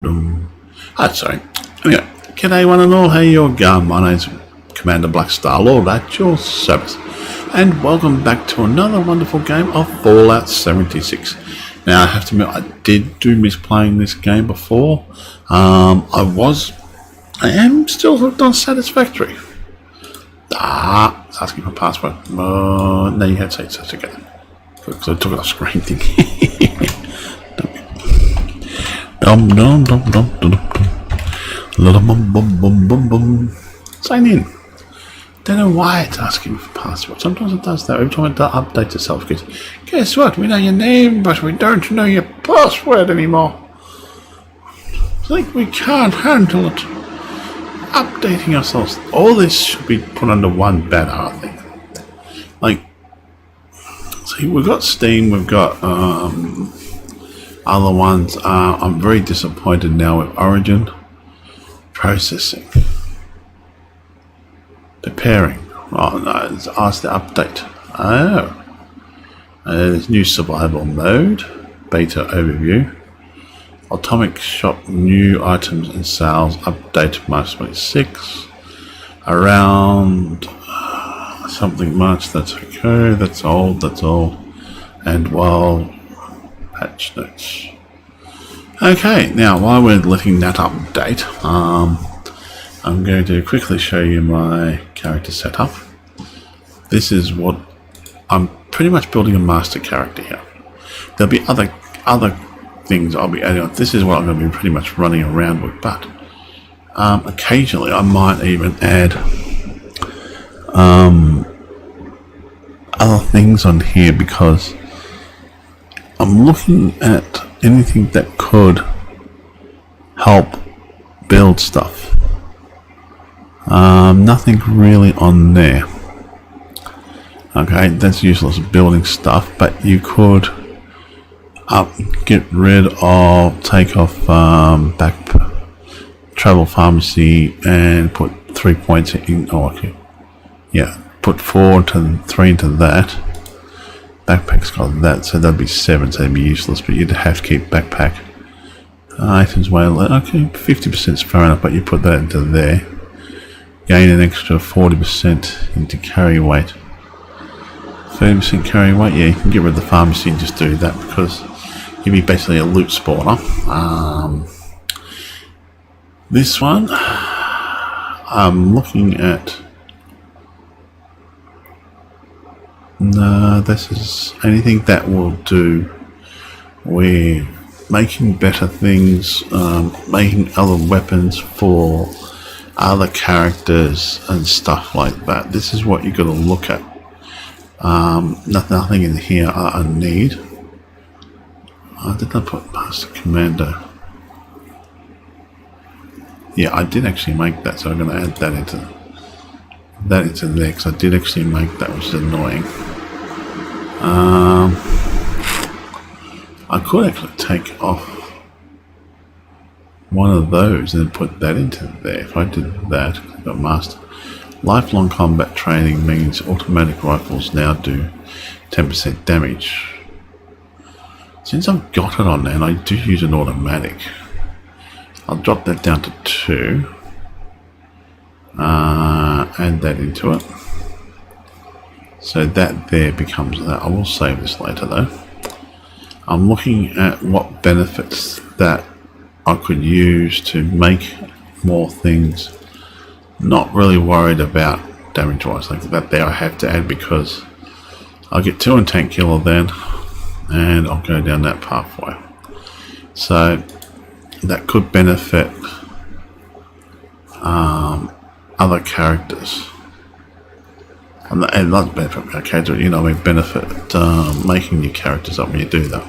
Hi, sorry. Anyway, g'day one and all, how you going? My name's Commander Black Star Lord at your service, and welcome back to another wonderful game of Fallout 76. Now, I have to admit, I do miss playing this game before. I am still hooked on Satisfactory. It's asking for password. No, you had to say it's together. Because I took it off screen thing. Dum dum dum dum dum dum bum bum bum bum bum. Sign in. Don't know why it's asking for password. Sometimes it does that. Every time it updates itself, because guess what? We know your name, but we don't know your password anymore. It's like we can't handle it. Updating ourselves. All this should be put under one banner, I think. Like, see, we've got Steam, we've got other ones. I'm very disappointed now with Origin. Processing. Preparing. Oh no, it's asked to update. Oh. There's new survival mode. Beta overview. Atomic shop new items and sales update March 26. Around something March, that's okay. That's old. And while patch notes. Okay, now while we're letting that update, I'm going to quickly show you my character setup. This is what I'm pretty much building a master character here. There'll be other things I'll be adding on. This is what I'm going to be pretty much running around with, but occasionally I might even add other things on here, because I'm looking at anything that could help build stuff. Nothing really on there. Okay, that's useless building stuff, but you could get rid of, take off back travel pharmacy and put 3 points in. Oh, okay. Yeah, put 4 to 3 into that. Backpack's got that, so that'd be 7, so that'd be useless, but you'd have to keep backpack. Items way, okay, 50% is fair enough, but you put that into there. Gain an extra 40% into carry weight. 30% carry weight, yeah, you can get rid of the pharmacy and just do that, because you'd be basically a loot spawner. This one, I'm looking at. No, this is anything that will do. We're making better things, making other weapons for other characters and stuff like that. This is what you got to look at. Nothing in here I need. Did I put Master Commander? Yeah, I did actually make that, so I'm going to add that into there, because I did actually make that, which is annoying. I could actually take off one of those and then put that into there. If I did that, I've got master. Lifelong combat training means automatic rifles now do 10% damage. Since I've got it on there, and I do use an automatic, I'll drop that down to 2. Add that into it. So that there becomes that. I will save this later though. I'm looking at what benefits that I could use to make more things. Not really worried about damage wise like that there. I have to add, because I'll get 2 in tank killer then, and I'll go down that pathway. So that could benefit other characters. And not benefit our character, you know, benefit making new characters up when you do that.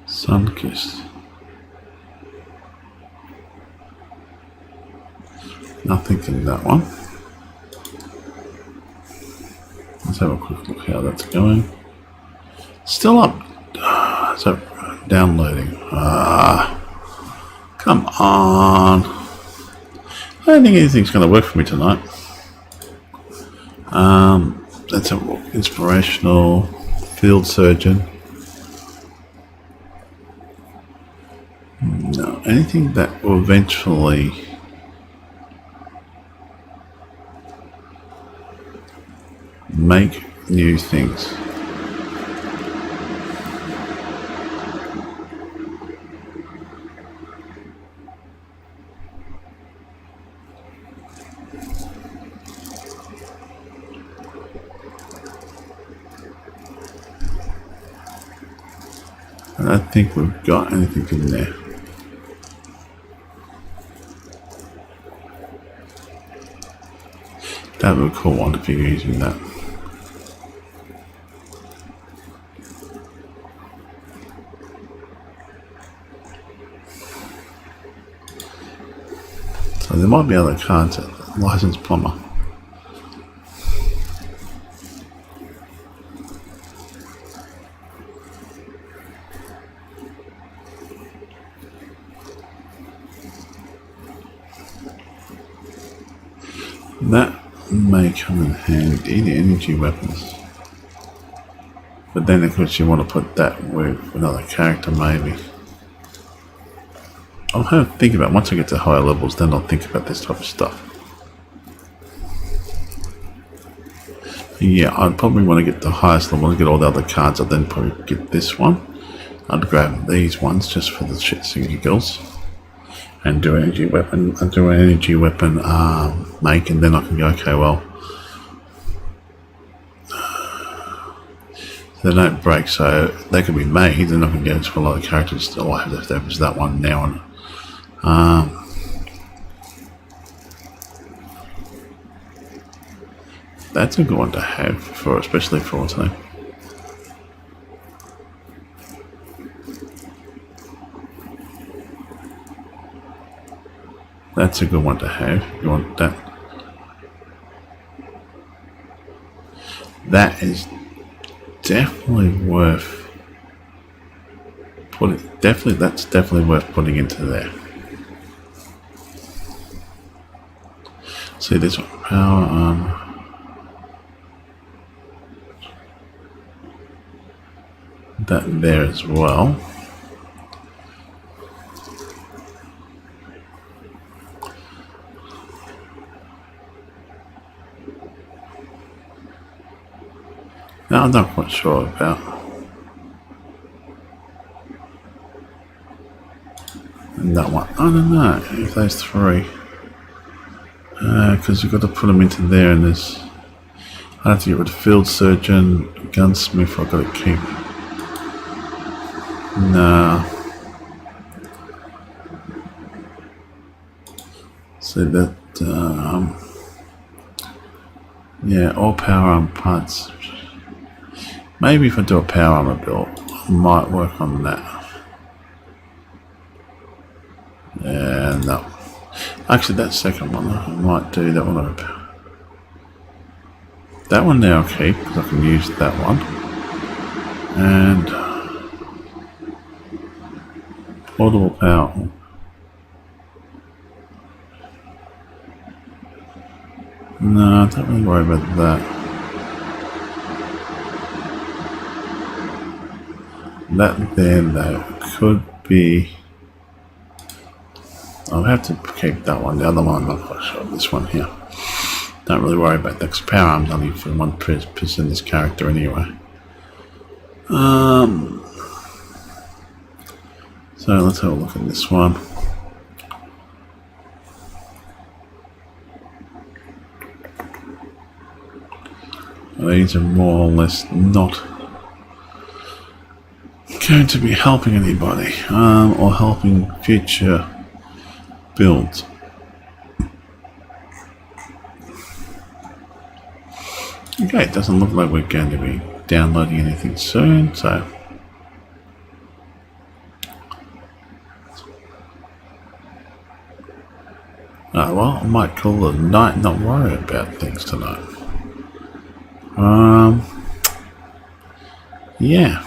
Sunkissed. Nothing in that one. Let's have a quick look how that's going. Still up. So downloading. Come on. I don't think anything's going to work for me tonight. That's an inspirational field surgeon. No, anything that will eventually make new things. I don't think we've got anything in there. That would be a cool one if you're using that. So there might be other cards at licensed plumber. That may come in handy, the energy weapons. But then of course you want to put that with another character maybe. I'll have to think about it. Once I get to higher levels, then I'll think about this type of stuff. Yeah, I'd probably want to get the highest level and get all the other cards. I'd then probably get this one. I'd grab these ones just for the shits and giggles. And do an energy weapon, make, and then I can go, okay, well, they don't break, so they can be made, and I can go to a lot of characters. All I have to have is that one now, and that's a good one to have, for especially for auto. That's a good one to have. You want that? That is definitely worth putting. That's definitely worth putting into there. See this one, power that there as well. Now I'm not quite sure about that one. I don't know if those three, because you've got to put them into there, and there's. I have to get rid of field surgeon, gunsmith. I've got to keep. No. So that yeah, all power arm parts. Maybe if I do a power armor build, I might work on that. Yeah, no. Actually, that second one, I might do that one. That one there I'll keep, because I can use that one. And portable power. No, don't really worry about that. That there though could be. I'll have to keep that one. The other one I'm not quite sure. This one here. Don't really worry about that because power arm's only for one person in this character anyway. So let's have a look at this one. These are more or less not going to be helping anybody or helping future builds. Okay, it doesn't look like we're going to be downloading anything soon, so well, I might call it a night and not worry about things tonight. Yeah.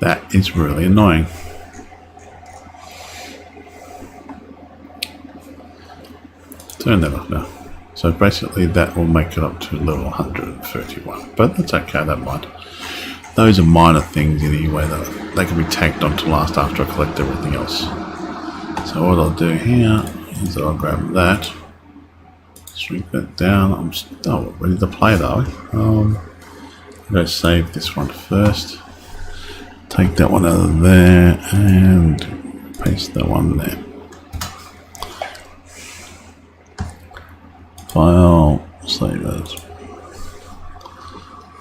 That is really annoying. Turn that off now. So basically that will make it up to level 131. But that's okay, I don't mind. Those are minor things anyway that they can be tacked on to last after I collect everything else. So what I'll do here is that I'll grab that, shrink that down. I'm still ready to play though. I'm going to save this one first. Take that one out of there and paste that one there. File, save as.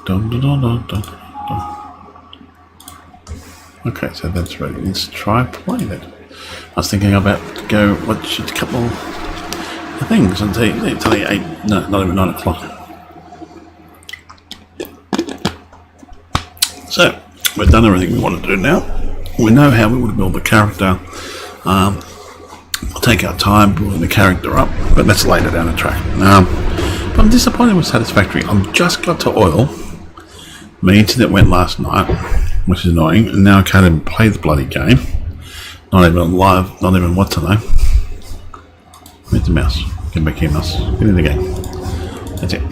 Dun, dun, dun, dun, dun, dun. Okay, so that's ready. Let's try playing it. I was thinking about to go watch a couple of things until you 8, no, not even 9 o'clock. So, we've done everything we want to do now. We know how we want to build the character. We'll take our time building the character up, but that's later down the track. But I'm disappointed with Satisfactory. I've just got to oil. My internet went last night, which is annoying, and now I can't even play the bloody game. Not even live, not even what to know. Where's the mouse? Get back here, mouse. Get in the game. That's it.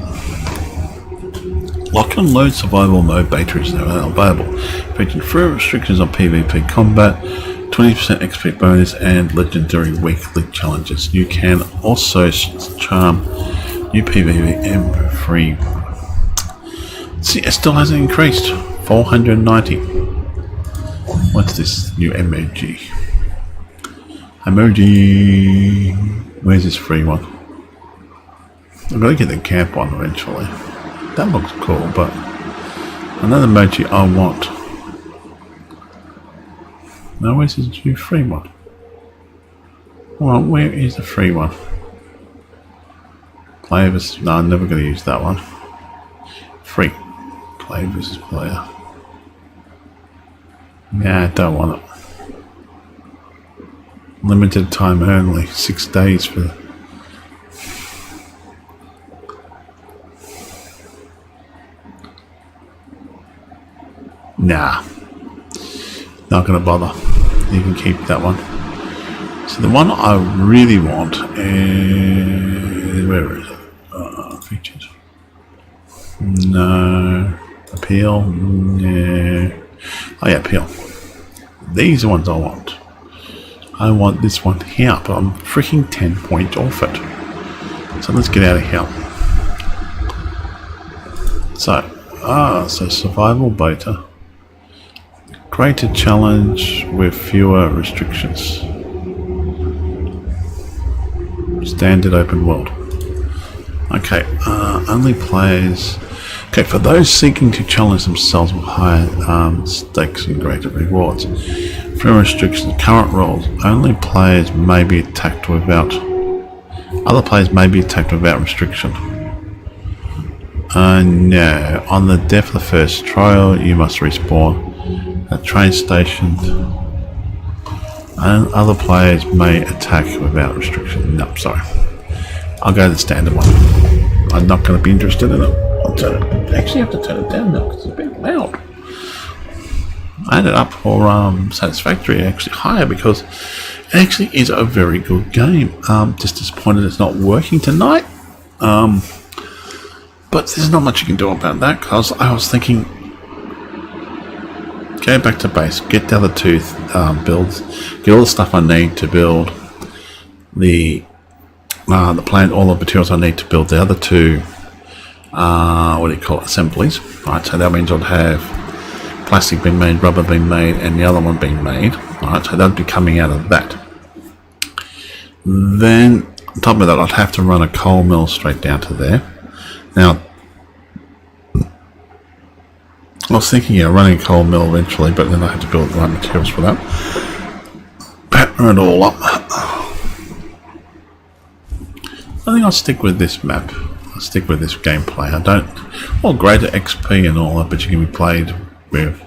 Lock and load survival mode beta is now available, featuring free restrictions on PvP combat, 20% XP bonus, and legendary weekly challenges. You can also charm new PvP free. See, it still hasn't increased. 490. What's this new emoji? Emoji. Where's this free one? I'm gonna get the camp one eventually. That looks cool, but another emoji I want. Now where's this new free one? Well, where is the free one? Player versus, no, I'm never gonna use that one. Free. Player versus player. Yeah, I don't want it. Limited time only, 6 days for. Nah, not gonna bother. You can keep that one. So the one I really want is, where is it? Features. No. Appeal. No. Oh yeah, appeal. These are the ones I want. I want this one here, but I'm freaking 10 points off it. So let's get out of here. So survival beta. Greater challenge with fewer restrictions. Standard open world. Okay, only players. Okay, for those seeking to challenge themselves with higher stakes and greater rewards. Fewer restrictions. Current rules. Only players may be attacked without. Other players may be attacked without restriction. No. On the death of the first trial, you must respawn at train station, and other players may attack without restriction. No, sorry. I'll go to the standard one. I'm not going to be interested in it. I'll turn it. Actually, I have to turn it down now because it's a bit loud. I had it up for Satisfactory actually higher because it actually is a very good game. Just disappointed it's not working tonight. But there's not much you can do about that because I was thinking, go back to base, get the other two builds, get all the stuff I need to build the plant, all the materials I need to build the other two, what do you call it, assemblies. Alright, so that means I'd have plastic being made, rubber being made, and the other one being made. Alright, so that'd be coming out of that. Then, on top of that, I'd have to run a coal mill straight down to there. Now, I was thinking of running a coal mill eventually, but then I had to build the right materials for that. Pattern it all up. I think I'll stick with this map. I'll stick with this gameplay. I don't... Well, greater XP and all that, but you can be played with...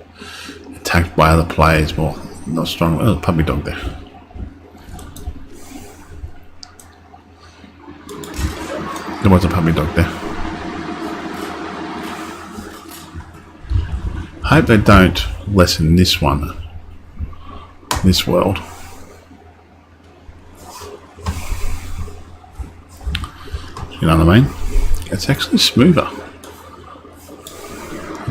attacked by other players more. Not strong. Oh, puppy dog there. There was a puppy dog there. I hope they don't lessen this one, this world. You know what I mean? It's actually smoother.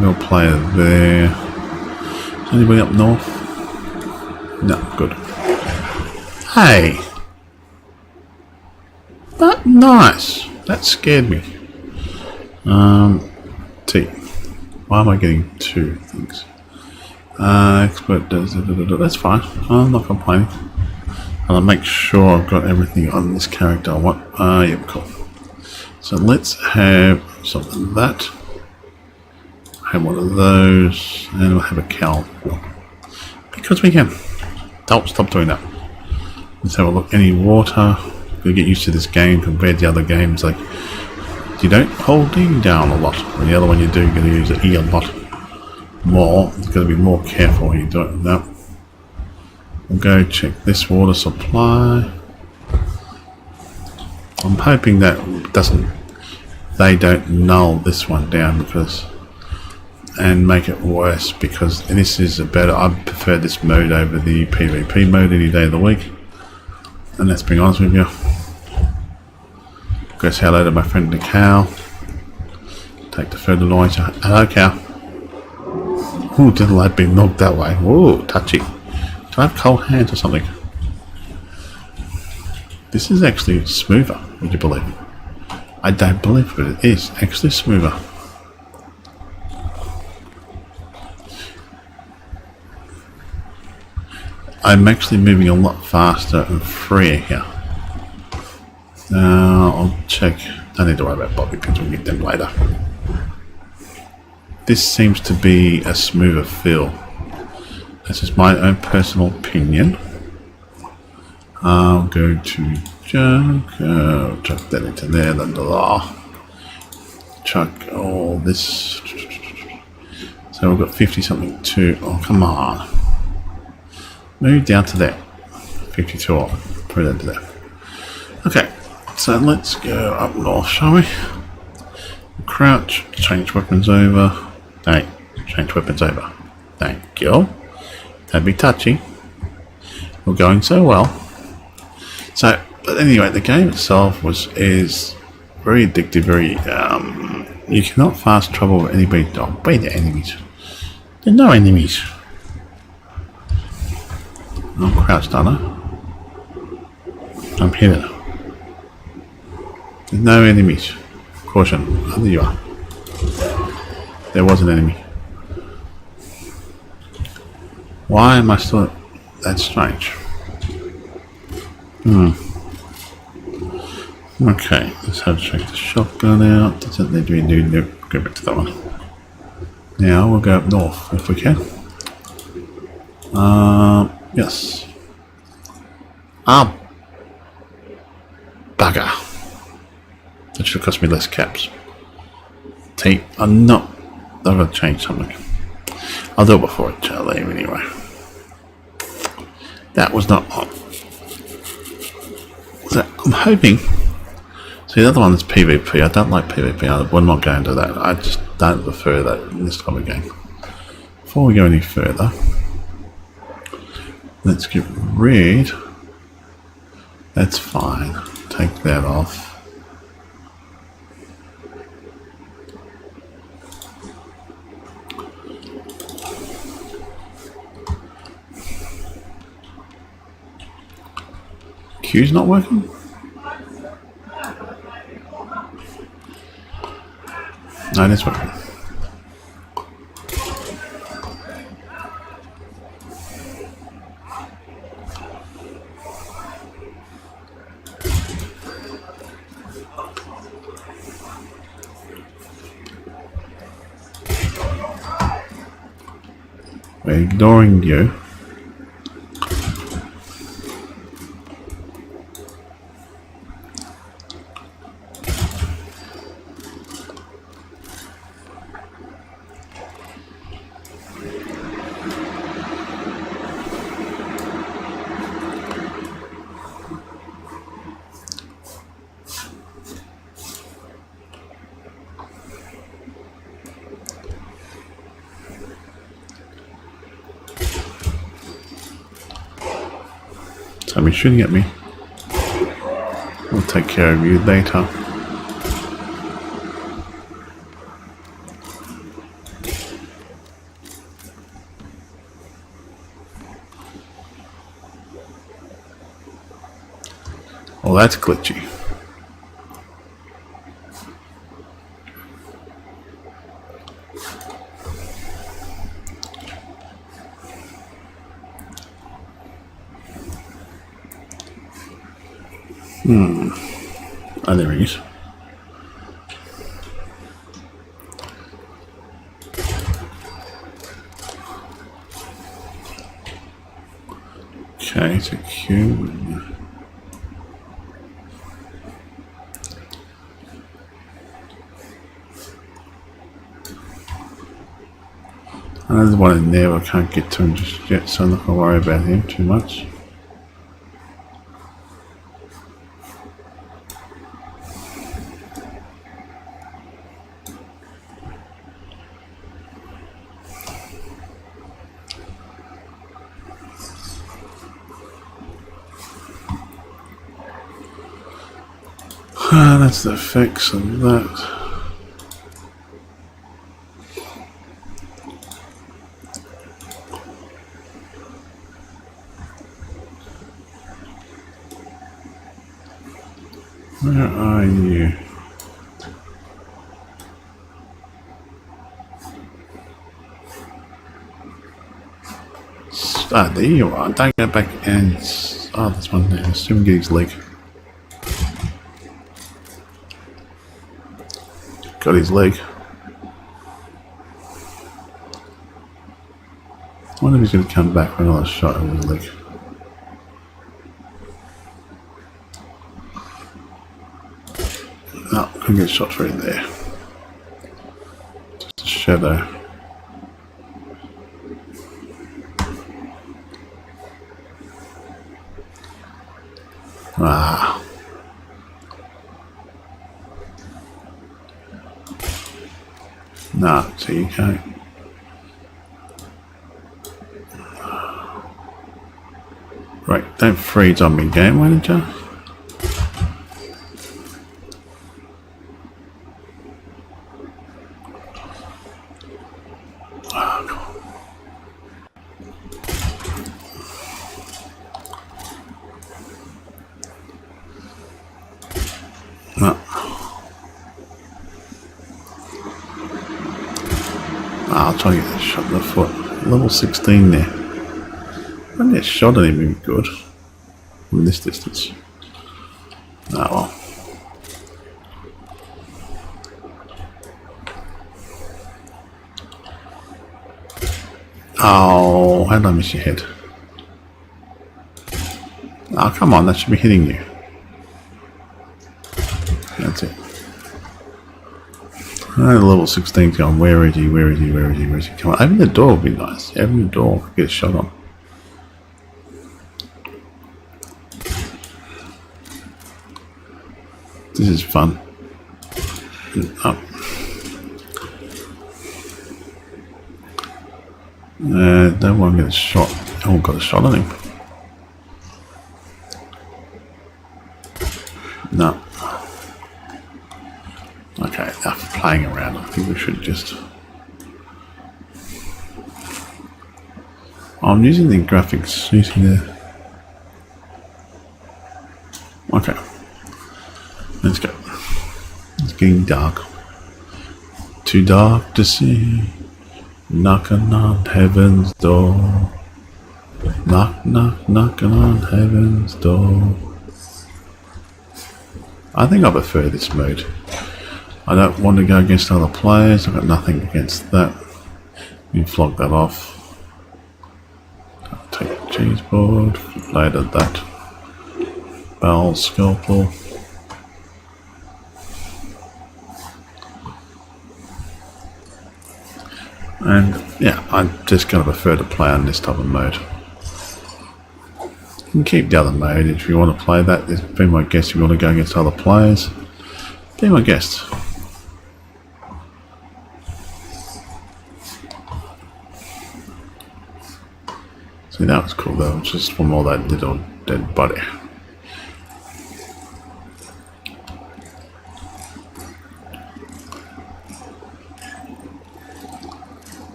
We'll play it there. Is anybody up north? No, good. Hey! That nice! That scared me. T. Why am I getting two things? Expert does. That's fine. I'm not complaining. I'll make sure I've got everything on this character I want. Yeah, cool. So let's have something like that. Have one of those, and we'll have a cowl. Because we can. Don't stop doing that. Let's have a look. Any water? We'll get used to this game compared to other games. Like, you don't hold D down a lot. And the other one you do, you're going to use the E a lot more. You've got to be more careful when you do it. No. We'll go check this water supply. I'm hoping that they don't null this one down and make it worse, because this is a better. I prefer this mode over the PvP mode any day of the week. And let's be honest with you. Go say hello to my friend the cow. Take the fertilizer. Hello, cow. Ooh, didn't like being knocked that way. Ooh, touchy. Do I have cold hands or something? This is actually smoother, would you believe? I don't believe it, but it is actually smoother. I'm actually moving a lot faster and freer here. Now I'll check. Don't need to worry about bobby pins, we'll get them later. This seems to be a smoother feel. This is my own personal opinion. I'll go to junk, chuck that into there, chuck all this. So we've got 50 something too. Oh, come on. Move down to that. 52 off. Put that to there. Okay, so let's go up north, shall we? Crouch, change weapons over. Hey, change weapons over. Thank you. That'd be touchy. We're going so well. So, but anyway, the game itself is very addictive. Very, you cannot fast travel with anybody. Oh, where are the enemies? There are no enemies. I'm crouched, aren't I? I'm hidden. There's no enemies. Caution. Oh, there you are. There was an enemy. Why am I still... That's strange. Okay, let's have to check the shotgun out. Doesn't need to be new. Nope. Go back to that one. Now we'll go up north if we can. Yes. Bugger. That should cost me less caps. See, I'm not... I've got to change something. I'll do it before I leave anyway. That was not on. So I'm hoping... See, the other one is PvP. I don't like PvP. We're not going to that. I just don't prefer that in this type of game. Before we go any further, let's get rid. That's fine. Take that off. Q's not working? No, it's working. We're ignoring you. Somebody's shooting at me. We'll take care of you later. Well, that's glitchy. Oh, there he is. Okay, it's a cube. There's one in there, I can't get to him just yet, so I'm not going to worry about him too much. That's the effects of that. Where are you? Ah, there you are. Don't go back and... Oh, there's one there. Let's see if we can get his leg. Got his leg. I wonder if he's going to come back for another shot of his leg. No, couldn't get a shot right there. Just a shadow. Ah. No, so you can't. Right, don't freeze on me, game manager. No. I'll try to get a shot in the foot. Level 16 there. I don't get a shot at him even good from this distance. Oh well. Oh, how did I miss your head? Oh, come on, that should be hitting you. That's it. Level 16's gone. Where is he? Where is he? Where is he? Where is he? Come on, open the door would be nice. Open the door, get a shot on. This is fun. Oh. Don't want to get a shot. Oh, got a shot on him. No. Okay, enough playing around. I think we should just... I'm using the graphics. Using the... Okay. Let's go. It's getting dark. Too dark to see. Knocking on heaven's door. Knock, knock, knocking on heaven's door. I think I prefer this mode. I don't want to go against other players. I've got nothing against that. You flog that off. I'll take a cheese board. Later that. Bowel scalpel. And yeah, I'm just going to prefer to play on this type of mode. You can keep the other mode if you want to play that. Be my guest if you want to go against other players. Be my guest. See, that was cool though, just from all that little dead body.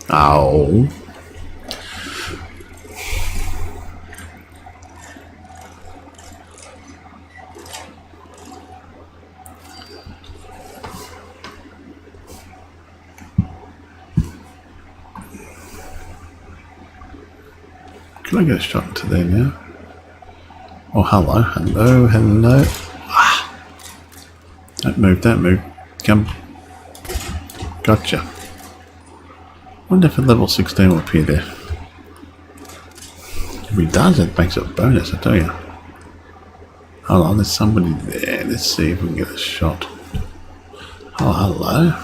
Ow. Can I get a shot into there now? Oh, hello, hello, hello. Ah. Don't move, don't move. Come. Gotcha. Wonder if a level 16 will appear there. If he does, it makes it a bonus, I tell you. Hold on, there's somebody there. Let's see if we can get a shot. Oh, hello.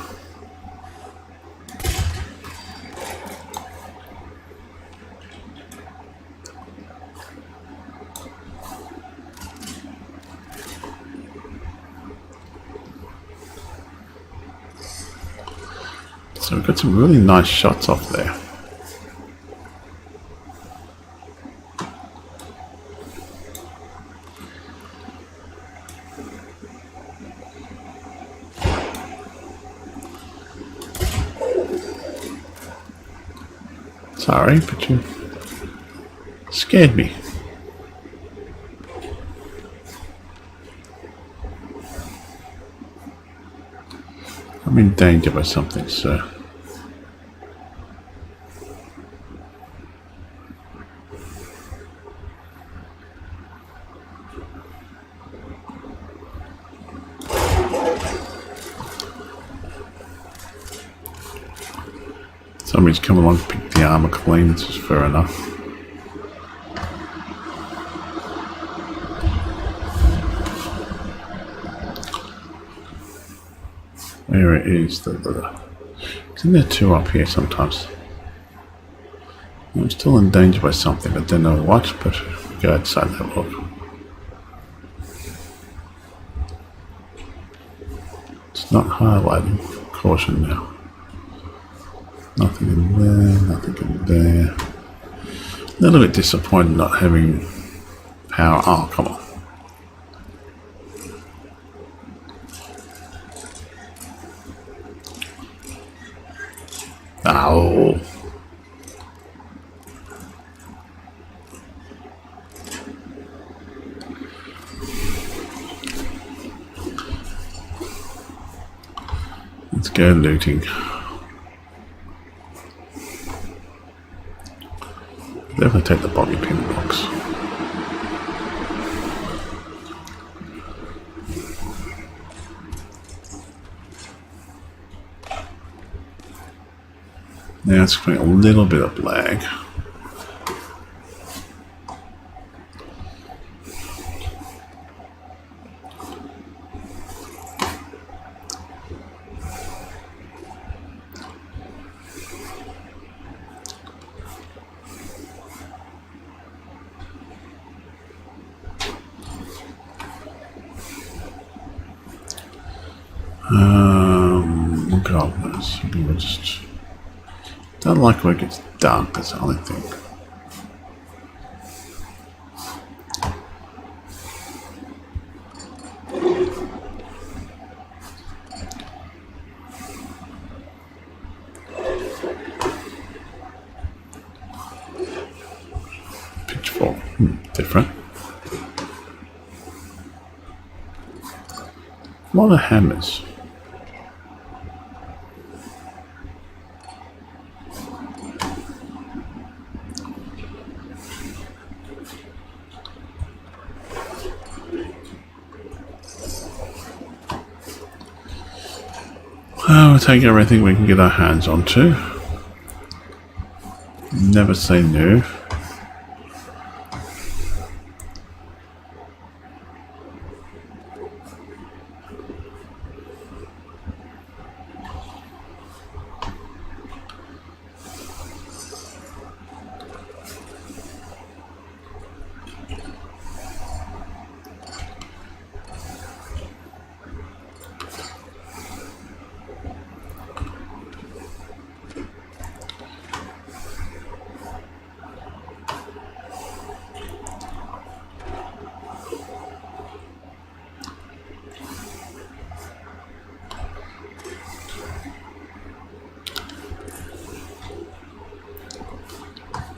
So we've got some really nice shots off there. Sorry, but you scared me. I'm in danger by something, sir. Somebody's come along to pick the armor clean, which is fair enough. Where it is, isn't there two up here sometimes? I'm still in danger by something, I don't know what, but go outside and have a look. It's not highlighting. Caution now. Nothing in there, nothing in there. A little bit disappointed not having power. Oh, come on. Ow. Let's go looting. Definitely take the bobby pin box. Now it's creating a little bit of lag. God, we'll just don't like when it gets dark, that's the only thing. Pitchfork, different. A lot of hammers. We'll take everything we can get our hands onto. Never say no.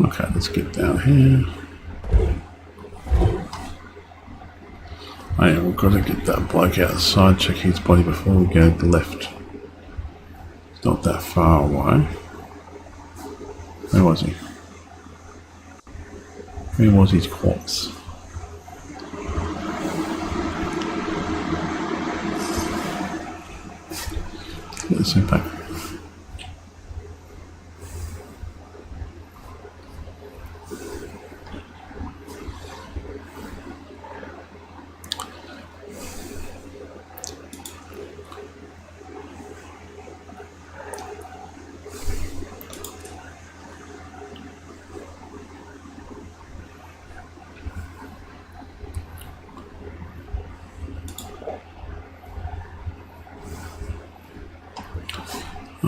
Okay, let's get down here. Oh yeah, we've got to get that bloke outside, check his body before we go to the left. It's not that far away. Where was he? Where was his corpse? Get this in back.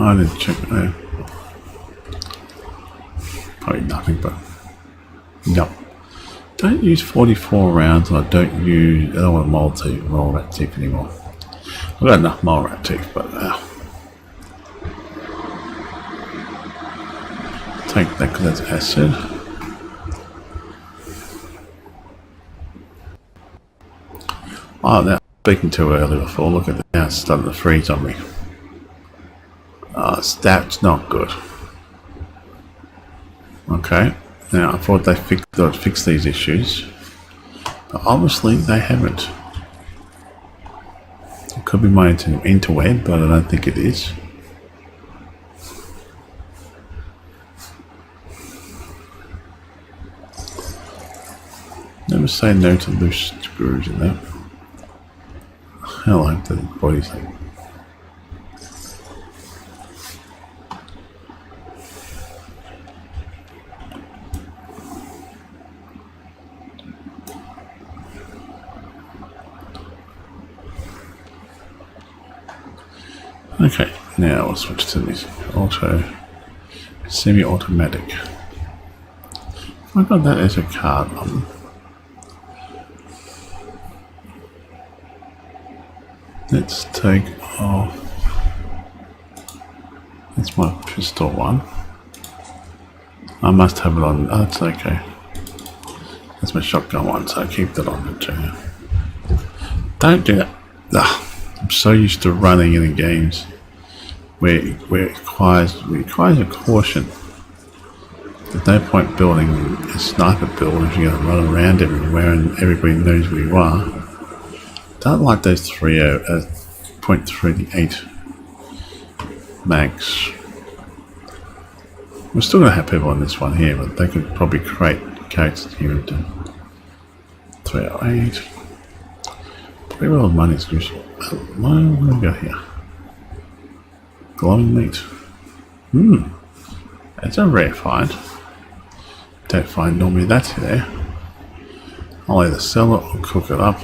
I didn't check it there. Probably nothing, but no. Don't use 44 rounds. I don't want mole rat teeth anymore. I've got enough mole rat teeth, but take that because that's acid. Oh, now speaking too early before. Look at that. Now it's starting to freeze on me. That's not good. Okay, now I thought they would fix these issues, but obviously they haven't. It could be my interweb, but I don't think it is. Never say no to loose screws in that. I like the body thing. Okay, now we'll switch to this semi-automatic. I got that as a card on. Let's take off. That's my pistol one. I must have it on. Oh, that's okay. That's my shotgun one, so I keep that on the too. Don't do that. Ugh. I'm so used to running in the games where it requires a caution. There's no point building a sniper build if you're going to run around everywhere and everybody knows where you are. Don't like those .38 mags. We're still going to have people on this one here, but they could probably create characters here and do 308. Pretty well money is useful. What do we got here? Glowing meat. That's a rare find. Don't find normally that's there. I'll either sell it or cook it up.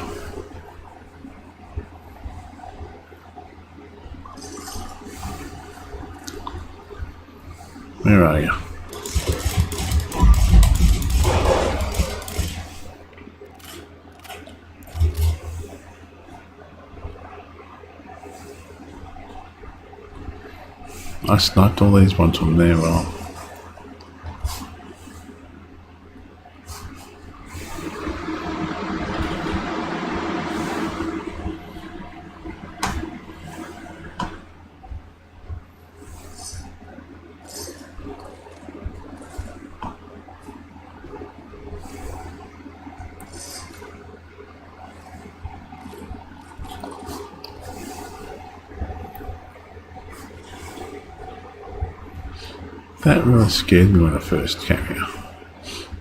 Where are you? I sniped all these ones from there, well. That really scared me when I first came here.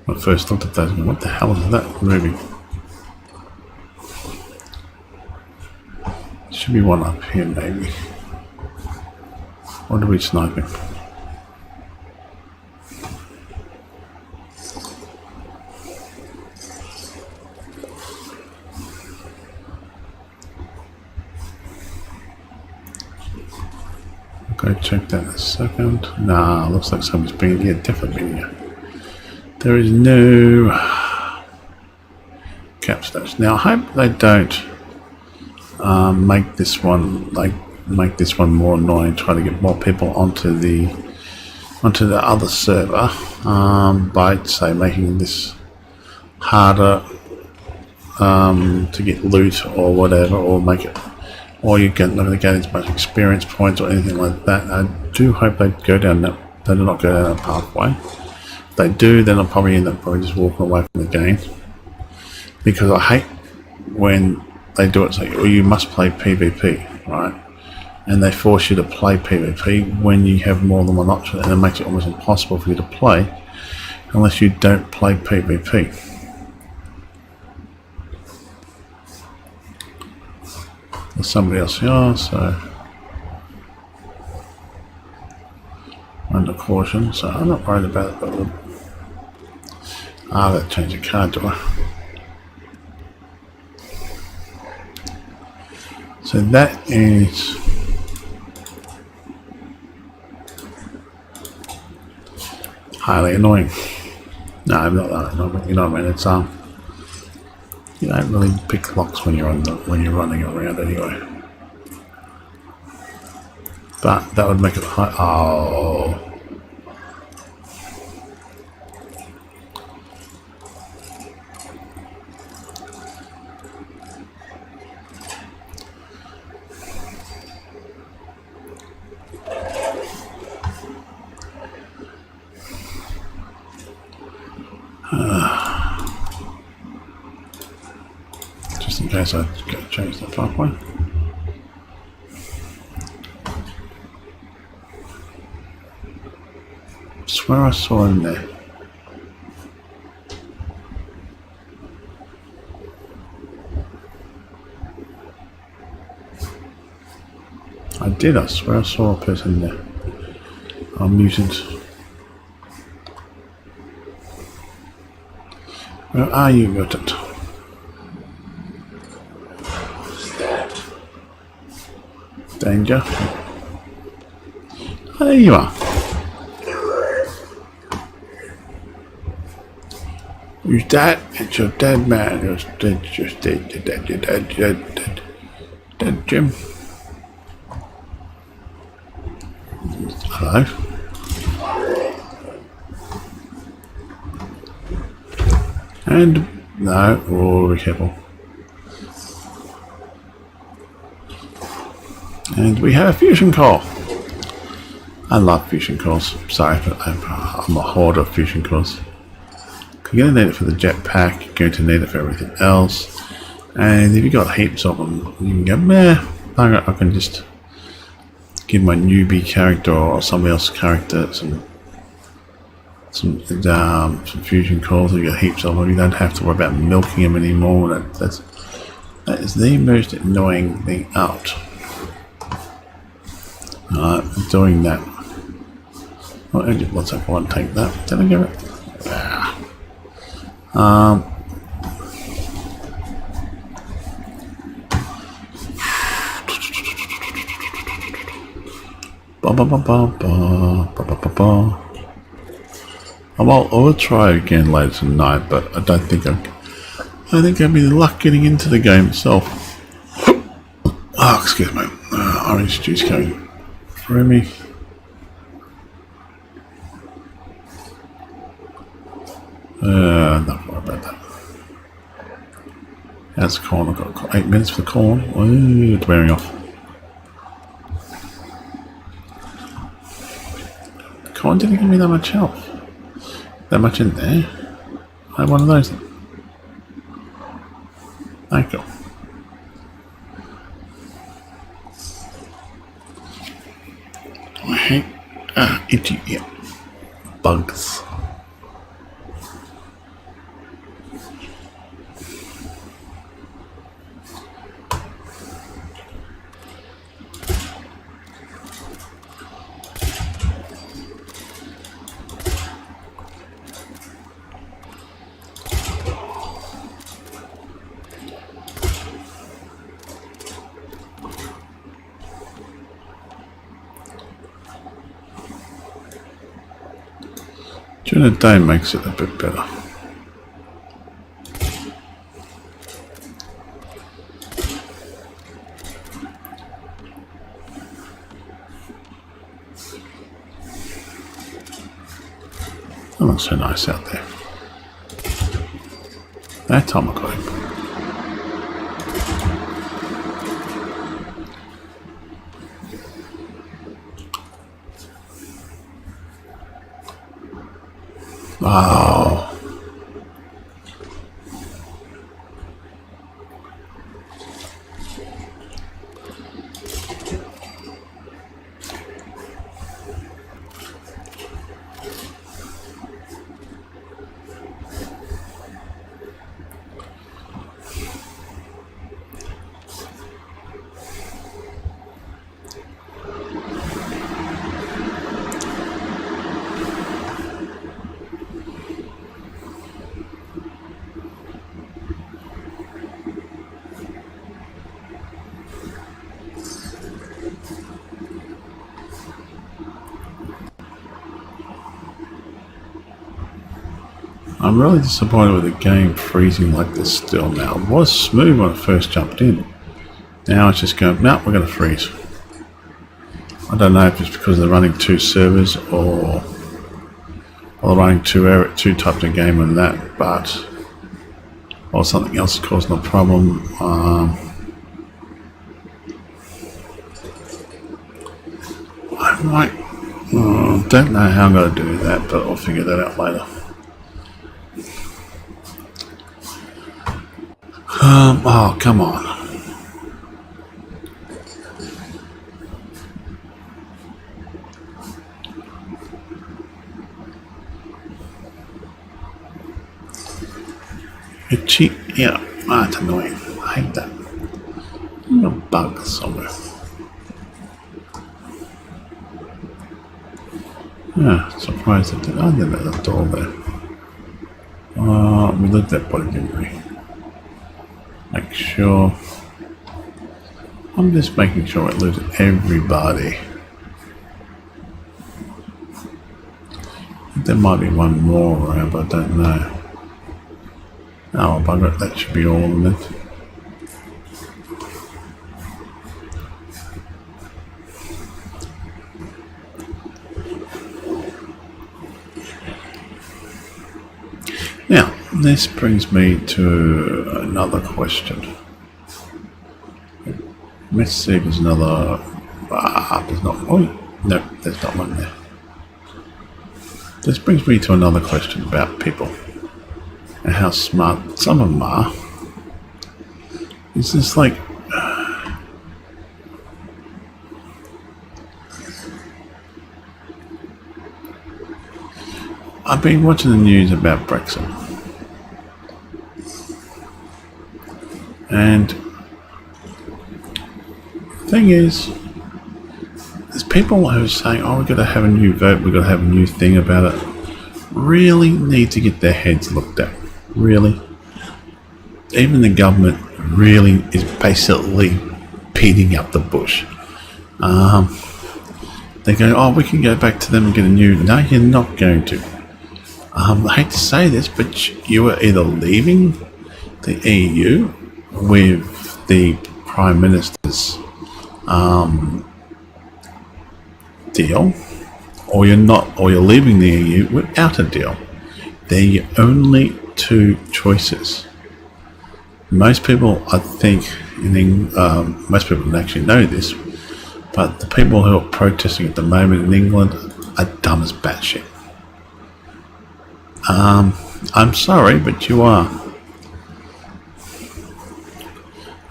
When I first looked at those, what the hell is that moving? Should be one up here maybe. What are we sniping? Go check that in a second. Nah, looks like somebody's been here, definitely been here. There is no capstone. Now I hope they don't make this one more annoying, try to get more people onto the onto the other server by, say, making this harder to get loot or whatever, or make it, or you're not going to get as much experience points or anything like that. I do hope they go down that. They do not go down that pathway. If they do, then I'll probably end up just walking away from the game, because I hate when they do it. So, well, you must play PvP, right? And they force you to play PvP when you have more than one option, and it makes it almost impossible for you to play unless you don't play PvP. There's somebody else here, so under caution, so I'm not worried about it, but I've got to change the card, do I? So that is highly annoying. No, I'm not that annoying. You know what I mean? It's you don't really pick locks when you're when you're running around anyway. But that would make it high. Oh. Just in case I go change the pathway. I swear I saw him there. I did, I swear I saw a person there. I'm muted. Where are you, mutant? Danger. Oh, there you are. Who's that? It's your dead man. You're dead, dead, Jim. Hello. And no, oh, be careful. And we have a fusion core. I love fusion cores. Sorry, but I'm a hoarder of fusion cores. You're going to need it for the jetpack. You're going to need it for everything else. And if you've got heaps of them, you can go, meh, I can just give my newbie character or somebody else's character some fusion cores. You got heaps of them. You don't have to worry about milking them anymore. That is the most annoying thing out. Alright, I'm doing that. Oh, one second, I want to take that. Did I give it? Yeah. I'll try again later tonight, but I don't think I think I'll be luck getting into the game itself. Oh, excuse me. Orange juice coming through me. Not worry about that. That's corn. I've got 8 minutes for the corn. Ooh, it's wearing off. The corn didn't give me that much health. That much in there. I have one of those. Thank you. I hate itchy bugs. During the day makes it a bit better. That looks so nice out there. That time I got him. Oh. I'm really disappointed with the game freezing like this still now. It was smooth when I first jumped in. Now it's just going, no, we're going to freeze. I don't know if it's because they're running two servers or they're running two types of game and that, but or something else causing a problem. I might, don't know how I'm going to do that, but I'll figure that out later. Oh, come on. You cheat, yeah, that's annoying. I hate that. A bug somewhere. Yeah, surprised I didn't know the door there. We looked at body, didn't we? Make sure. I'm just making sure I lose everybody. There might be one more around, but I don't know. Oh, bugger it, that should be all of it. Now, this brings me to another question. Let's see if there's another. There's not. Oh, no, there's not one there. This brings me to another question about people and how smart some of them are. It's just like. I've been watching the news about Brexit. And the thing is, there's people who are saying, oh, we've got to have a new vote, we've got to have a new thing about it. Really need to get their heads looked at. Really. Even the government really is basically beating up the bush. They go, oh, we can go back to them and get a new. No, you're not going to. I hate to say this, but you are either leaving the EU with the Prime Minister's deal, or you're not, or you're leaving the EU without a deal. They're your only two choices. Most people, I think, most people don't actually know this, but the people who are protesting at the moment in England are dumb as batshit. I'm sorry, but you are.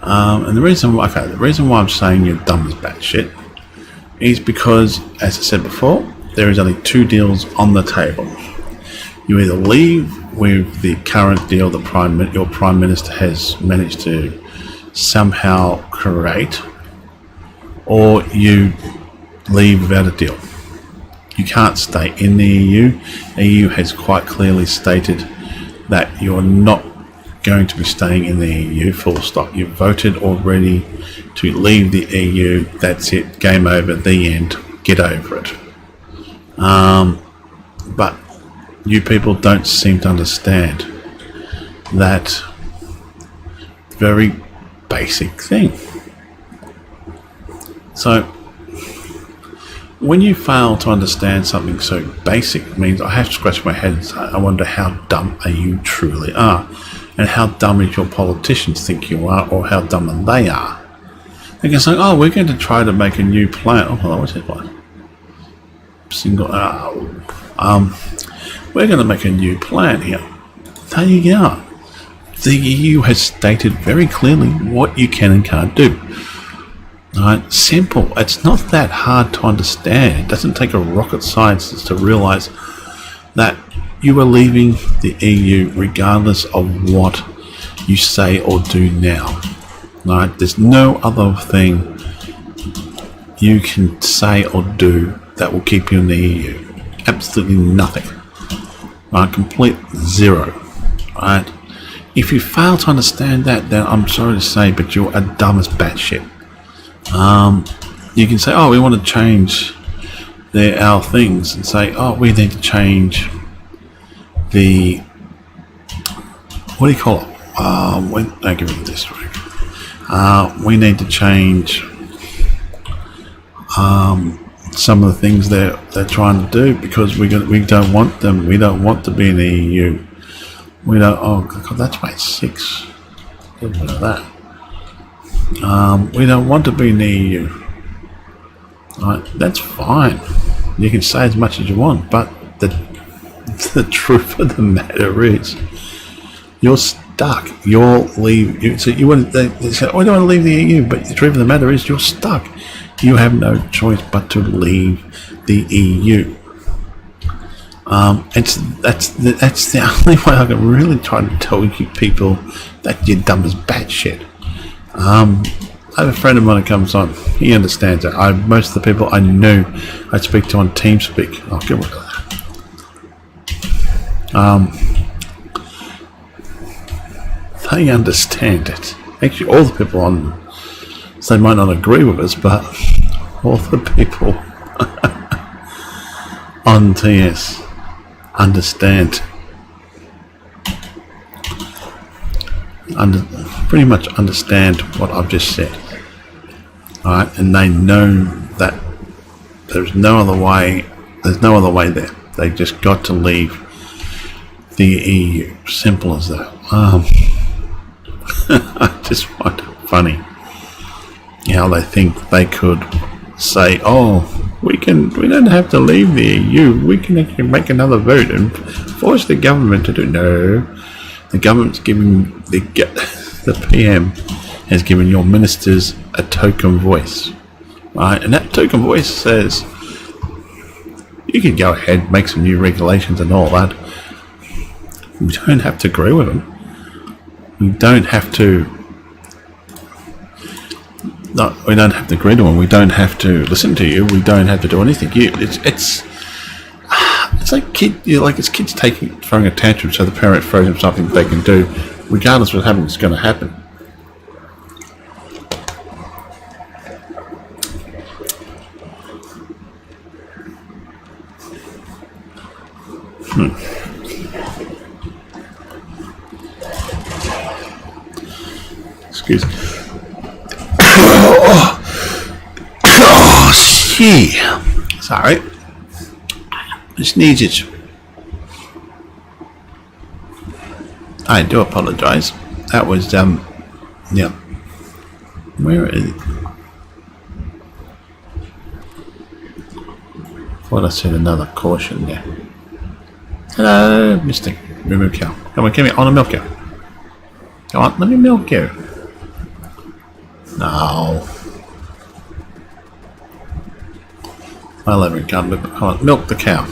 And the reason why I'm saying you're dumb as batshit is because, as I said before, there is only two deals on the table. You either leave with the current deal that your Prime Minister has managed to somehow create, or you leave without a deal. You can't stay in the EU. The EU has quite clearly stated that you're not going to be staying in the EU, full stop. You've voted already to leave the EU. That's it. Game over. The end. Get over it. But you people don't seem to understand that very basic thing. So when you fail to understand something so basic, it means I have to scratch my head and say, I wonder how dumb are you truly are, and how dumb is your politicians think you are, or how dumb they are. They can say, oh, we're going to try to make a new plan. Oh, hold on, what's that one? We're going to make a new plan here. There you go. The EU has stated very clearly what you can and can't do. Alright, simple. It's not that hard to understand. It doesn't take a rocket scientist to realize that you are leaving the EU regardless of what you say or do now. Alright, there's no other thing you can say or do that will keep you in the EU. Absolutely nothing. Right, complete zero. Right. If you fail to understand that, then I'm sorry to say, but you're as dumb as batshit. You can say, oh, we want to change our things, and say, oh, we need to change the, what do you call it? Don't give me this right. We need to change some of the things they're trying to do because we don't want them. We don't want to be in the EU. We don't. Oh God, that's page 6. Get rid of that. We don't want to be in the EU. Right, that's fine. You can say as much as you want, but the truth of the matter is, you're stuck. You'll leave. So you want? They say, "Oh, I don't want to leave the EU," but the truth of the matter is, you're stuck. You have no choice but to leave the EU. That's the only way I can really try to tell you people that you're dumb as batshit. I have a friend of mine who comes on. He understands it. Most of the people I know I speak to on TeamSpeak. I'll get rid of that. They understand it. Actually, all the people on, so they might not agree with us, but all the people on TS understand. Pretty much understand what I've just said. Alright, and they know that there's no other way. There's no other way there. They just got to leave the EU. Simple as that. I just find it funny how they think they could say, "Oh, we don't have to leave the EU. We can actually make another vote and force the government to do." No, the government's giving the PM has given your ministers a token voice, right? And that token voice says you can go ahead, make some new regulations and all that. We don't have to agree with them. We don't have to. No, we don't have to agree to them. We don't have to listen to you. We don't have to do anything. It's like it's kids throwing a tantrum, so the parent throws them something they can do, regardless of what happens. It's going to happen. Excuse me. Oh, gee. Sorry. Just needs it. I do apologize. That was, yeah. Where is it? Thought I said another caution there. Hello, Mr. Remove cow. Come on, give me on a milk cow. Come on, let me milk you. No. I'll let me come on, milk the cow.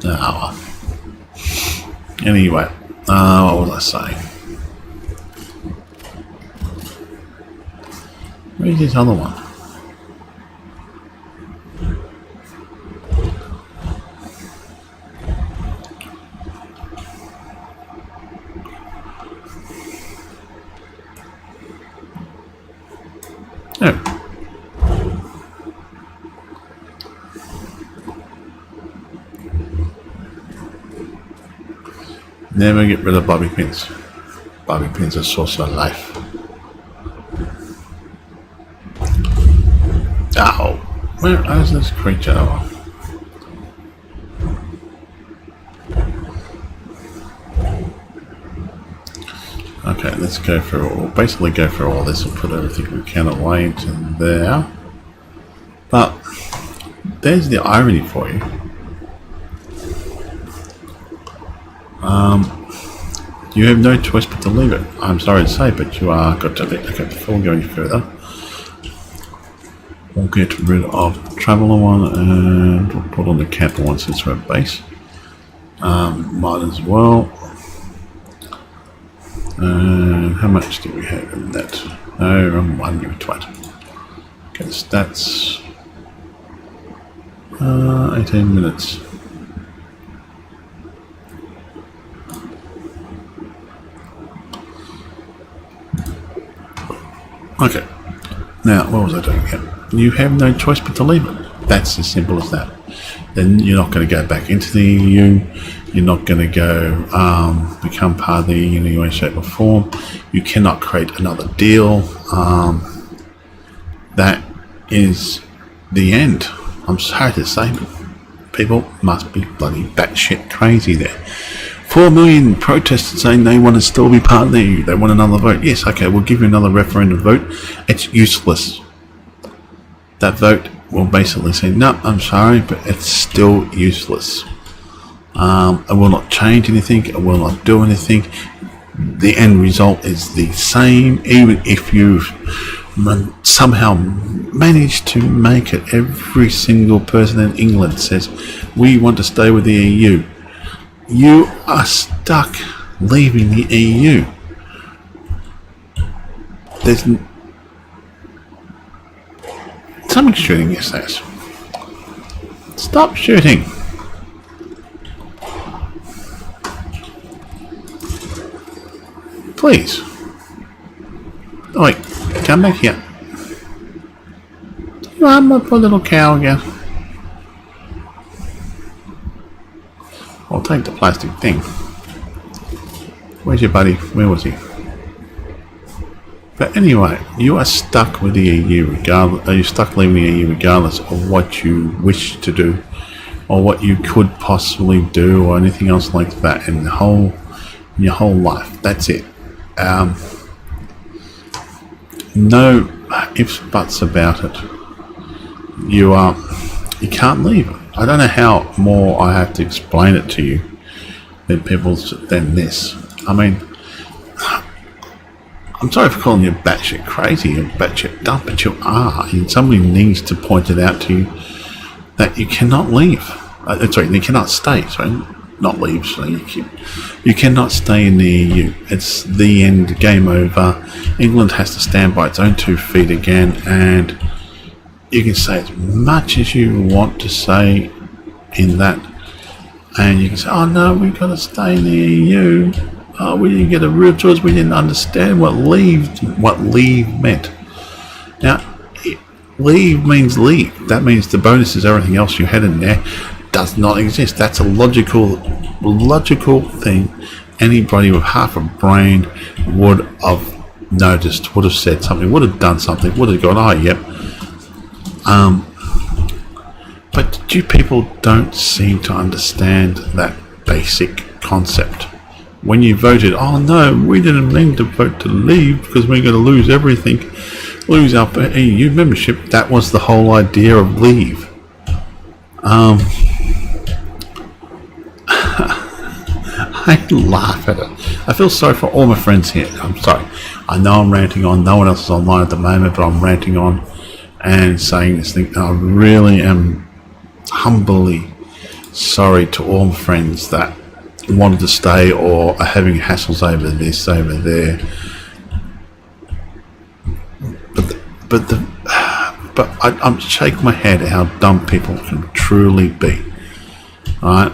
No. Anyway, what was I saying? Where's this other one? Oh. Never get rid of bobby pins. Bobby pins are a source of life. Oh, Where is this creature? Okay, let's go through, we'll basically go through all this and put everything we can away into there. But there's the irony for you. You have no choice but to leave it. I'm sorry to say, but you are got to leave. Okay, before going further, we'll get rid of the Traveller one and we'll put on the Camper one since we're at base. Might as well. How much do we have in that? No, wrong one, you twat. Okay, stats. 18 minutes. Okay. Now, what was I doing here? You have no choice but to leave it. That's as simple as that. Then you're not going to go back into the EU. You're not going to go become part of the EU in any way, shape or form. You cannot create another deal. That is the end. I'm sorry to say, but people must be bloody batshit crazy there. 4 million protesters saying they want to still be part of the EU. They want another vote. Yes, okay, we'll give you another referendum vote. It's useless. That vote will basically say, no, I'm sorry, but it's still useless. It will not change anything. It will not do anything. The end result is the same, even if you somehow manage to make it. Every single person in England says, we want to stay with the EU. You are stuck leaving the EU. There's something shooting your ass. Stop shooting. Please. Oh wait, come back here. You are my poor little cow again. I'll take the plastic thing. Where's your buddy? Where was he? But anyway, you are stuck with the EU regardless. Are you stuck leaving the EU regardless of what you wish to do, or what you could possibly do, or anything else like that in your whole life? That's it. No ifs, buts about it. You can't leave it. I don't know how more I have to explain it to you than this. I mean, I'm sorry for calling you batshit crazy or batshit dumb, but you are. And somebody needs to point it out to you that you cannot leave. Sorry, you cannot stay. Sorry, not leave. So you cannot stay in the EU. It's the end. Game over. England has to stand by its own 2 feet again, and you can say as much as you want to say in that, and you can say, oh no, we've got to stay in the EU. Oh, we didn't get a real choice. We didn't understand what leave meant. Now, leave means leave. That means the bonuses, everything else you had in there, does not exist. That's a logical thing. Anybody with half a brain would have noticed, would have said something, would have done something, would have gone, oh, yep. But you people don't seem to understand that basic concept. When you voted, oh no, we didn't mean to vote to leave because we're going to lose everything, lose our EU membership. That was the whole idea of leave. I laugh at it. I feel sorry for all my friends here. I'm sorry. I know I'm ranting on. No one else is online at the moment, but I'm ranting on and saying this thing. I really am humbly sorry to all my friends that wanted to stay or are having hassles over this, over there. But I'm shaking my head at how dumb people can truly be. Right?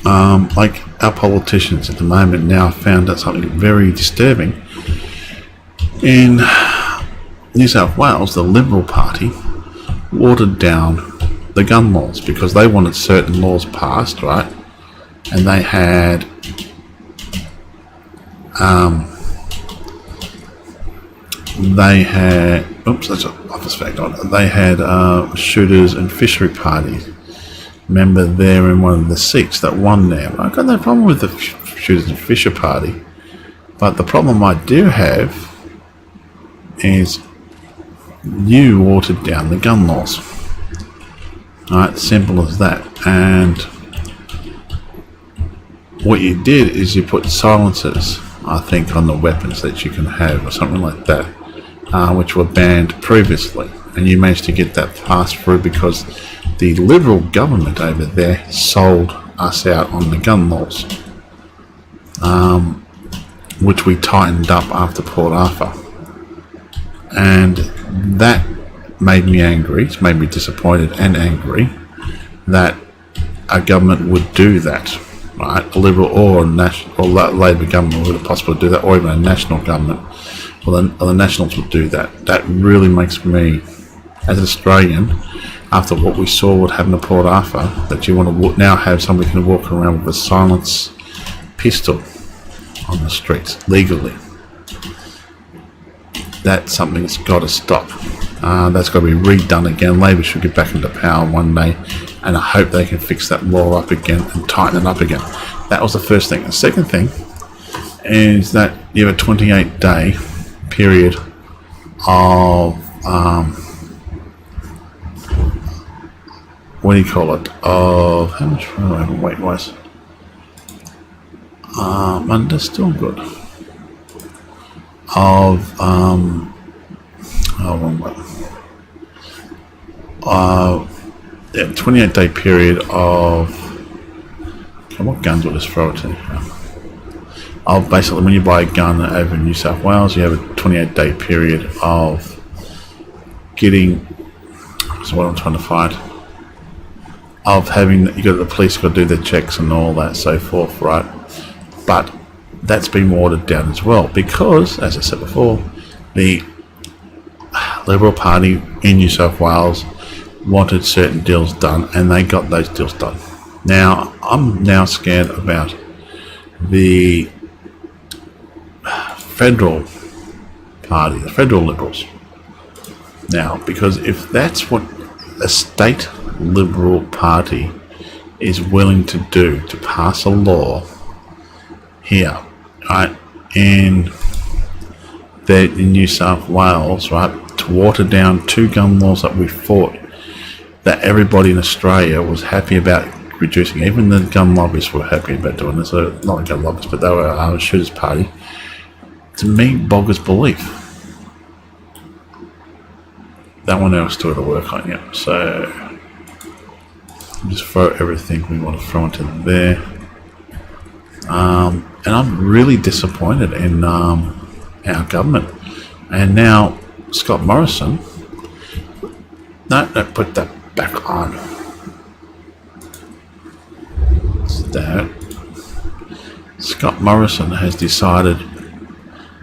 Like our politicians at the moment now found out something very disturbing. In New South Wales, the Liberal Party watered down the gun laws because they wanted certain laws passed, right? And they had oops, that's office fact on it. They had shooters and fishery parties. Remember there in one of the seats that won there. I've got no problem with the shooters and fisher party, but the problem I do have is you watered down the gun laws. Alright, simple as that. And what you did is you put silencers, I think, on the weapons that you can have or something like that, which were banned previously, and you managed to get that passed through because the Liberal government over there sold us out on the gun laws, which we tightened up after Port Arthur, and that made me angry. It's made me disappointed and angry that a government would do that, right? A Liberal or a national or Labor government would have possibly do that, or even a national government. Well, the Nationals would do that. That really makes me, as an Australian, after what we saw what happened to Port Arthur, that you want to now have somebody can walk around with a silenced pistol on the streets legally. That's something that's got to stop. That's got to be redone again. Labor should get back into power one day, and I hope they can fix that law up again and tighten it up again. That was the first thing. The second thing is that you have a 28-day period of what do you call it? Of how much weight wise? And that's still good. Of yeah, 28-day period of what guns will just throw it to? Of basically, when you buy a gun over in New South Wales, you have a 28-day period of getting. So what I'm trying to find. Of having, you got the police got to do their checks and all that, so forth, right? But that's been watered down as well because, as I said before, the Liberal Party in New South Wales wanted certain deals done, and they got those deals done. Now, I'm now scared about the Federal Party, the Federal Liberals. Now, because if that's what a state Liberal Party is willing to do, to pass a law here, right, in New South Wales, right, to water down two gun laws that we fought, that everybody in Australia was happy about reducing. Even the gun lobbyists were happy about doing this. So not gun lobbyists, but they were a shooters party. To me, boggers belief. That one else to work on, yeah. So just throw everything we want to throw into there. And I'm really disappointed in our government. And now Scott Morrison, no, put that back on. That Scott Morrison has decided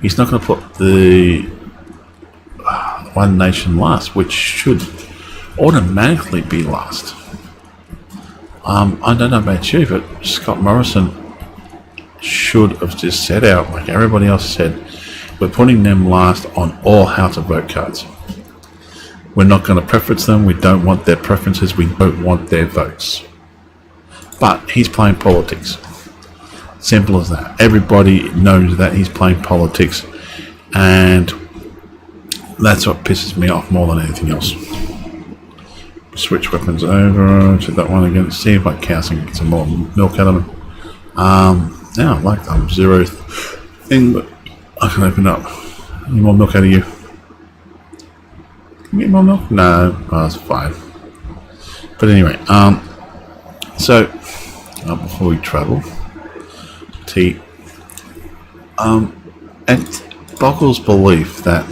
he's not going to put the One Nation last, which should automatically be last. I don't know about you, but Scott Morrison should have just said out, like everybody else said, we're putting them last on all how to vote cards. We're not going to preference them. We don't want their preferences. We don't want their votes. But he's playing politics. Simple as that. Everybody knows that he's playing politics, and that's what pisses me off more than anything else. Switch weapons over to that one again. See if I can get some more milk out of them. Now, like the zero thing, but I can open up. Any more milk out of you? Can you get more milk? No, that's fine. But anyway, so before we travel, it boggles belief that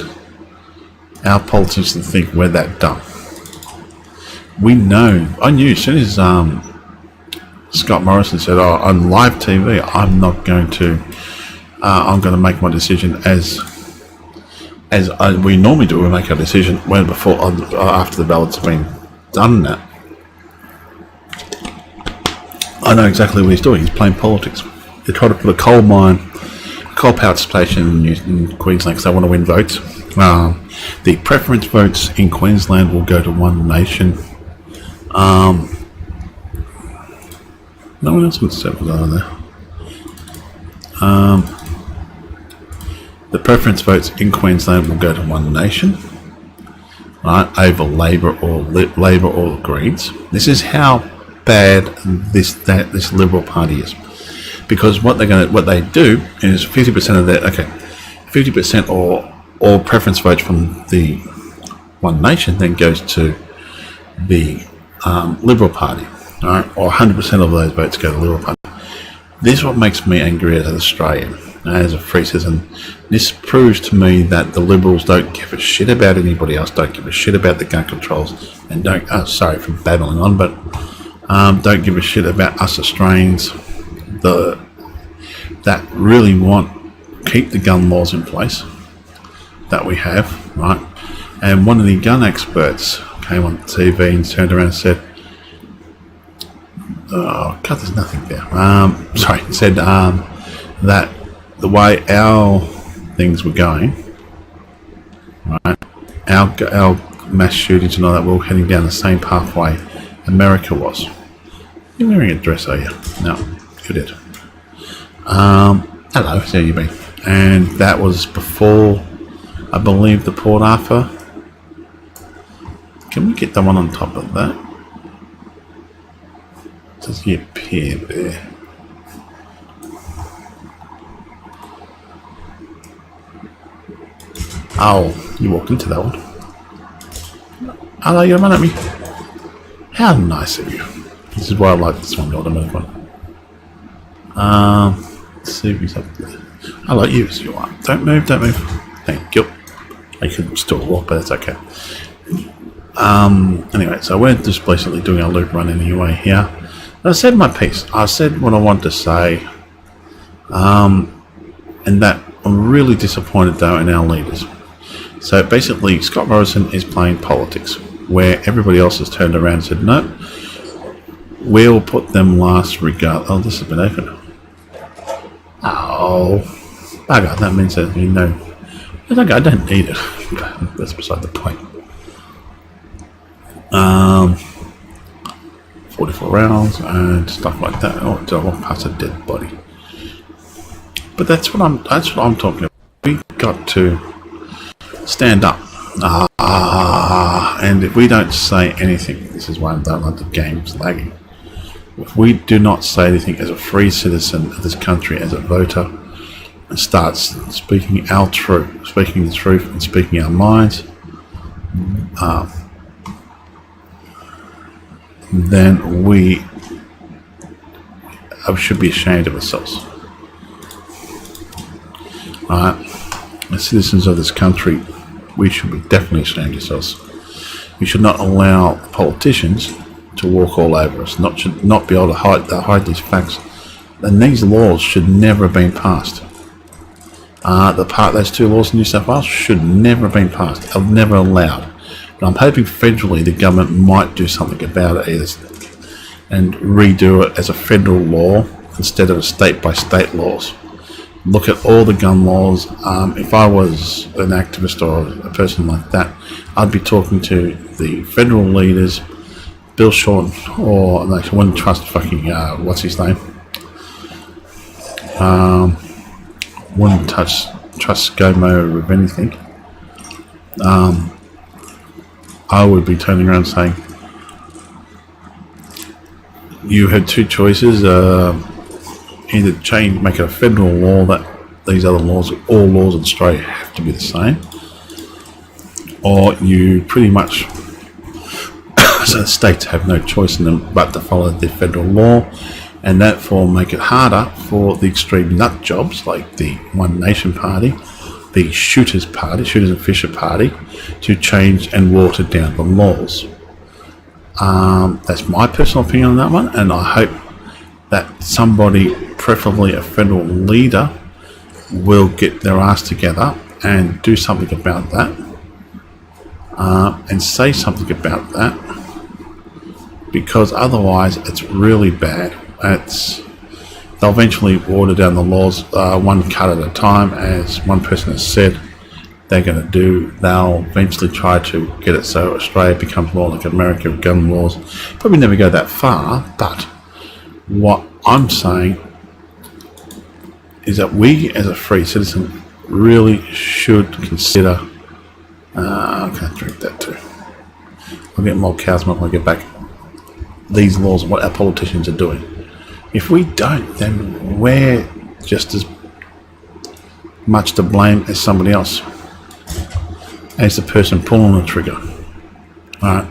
our politicians think we're that dumb. We know. I knew as soon as Scott Morrison said, "Oh, on live TV, I'm not going to. I'm going to make my decision as we normally do. We make our decision when before after the ballots have been done." That I know exactly what he's doing. He's playing politics. They try to put a coal power station in Queensland because they want to win votes. The preference votes in Queensland will go to One Nation. No one else wants to say over there. The preference votes in Queensland will go to One Nation, right, over Labor or Greens. This is how bad this Liberal Party is, because what they do is 50% of their 50% or all preference votes from the One Nation then goes to the Liberal Party, right, or 100% of those votes go to the Liberal Party. This is what makes me angry as an Australian, as a free citizen. This proves to me that the Liberals don't give a shit about anybody else, don't give a shit about the gun controls, and don't, sorry for babbling on, but don't give a shit about us Australians that really keep the gun laws in place that we have, right? And one of the gun experts came on TV and turned around and said, oh God, there's nothing there. Said that the way our things were going, right, our mass shootings and all that, we were heading down the same pathway America was. You're wearing a dress, are you? No, you did. Hello, how you been? And that was before, I believe, the Port Arthur. Can we get the one on top of that? Does he appear there? Oh, you walked into that one. Hello, you're running at me. How nice of you. This is why I like this one, the automatic one. Let's see if he's up there. I like you as you are. Don't move, don't move. Thank you. I could still walk, but it's okay. Anyway, so we're just basically doing a loop run anyway here. I said my piece. I said what I want to say. And that I'm really disappointed though in our leaders. So basically Scott Morrison is playing politics, where everybody else has turned around and said, no, we'll put them last regard. Oh, this has been open. Oh, bugger, that means that, you know, I don't need it. That's beside the point. 44 rounds and stuff like that. Oh, I walk past a dead body. But that's what I'm talking about. We got to stand up. And if we don't say anything, this is why I don't like the games lagging. If we do not say anything as a free citizen of this country, as a voter, and start speaking our truth, speaking the truth and speaking our minds, then we should be ashamed of ourselves. As citizens of this country, we should be definitely ashamed of ourselves. We should not allow politicians to walk all over us, should not be able to hide these facts. And these laws should never have been passed. Those two laws in New South Wales should never have been passed. They're never allowed. And I'm hoping federally the government might do something about it either, and redo it as a federal law instead of state-by-state laws. Look at all the gun laws. If I was an activist or a person like that, I'd be talking to the federal leaders, Bill Shorten, or I wouldn't trust fucking what's his name? Wouldn't trust ScoMo with anything. I would be turning around saying, you had two choices. Either make it a federal law that these other laws, all laws in Australia have to be the same, or you pretty much, so the states have no choice in them but to follow the federal law, and therefore make it harder for the extreme nut jobs like the One Nation Party, the Shooters and Fisher Party, to change and water down the laws. That's my personal opinion on that one, and I hope that somebody, preferably a federal leader, will get their ass together and do something about that, and say something about that, because otherwise it's really bad. They'll eventually water down the laws one cut at a time, as one person has said. they're going to do. They'll eventually try to get it so Australia becomes more like America with gun laws. Probably never go that far, but what I'm saying is that we as a free citizen really should consider, I can't drink that too. I'll get more cows milk when I get back. These laws and what our politicians are doing. If we don't, then we're just as much to blame as somebody else, as the person pulling the trigger, right?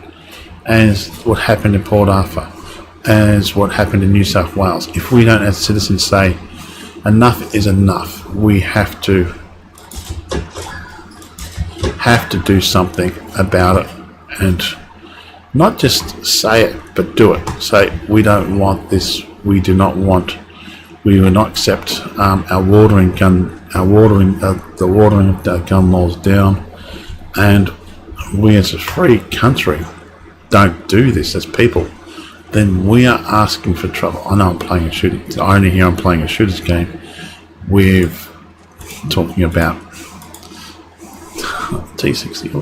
As what happened in Port Arthur, as what happened in New South Wales. If we don't as citizens say enough is enough, we have to do something about it, and not just say it but do it. Say we don't want this, we do not want, we will not accept the watering of the gun laws down, and we as a free country don't do this as people, then we are asking for trouble. I know I'm playing a shooting, the irony here, I'm playing a shooter's game with talking about T60.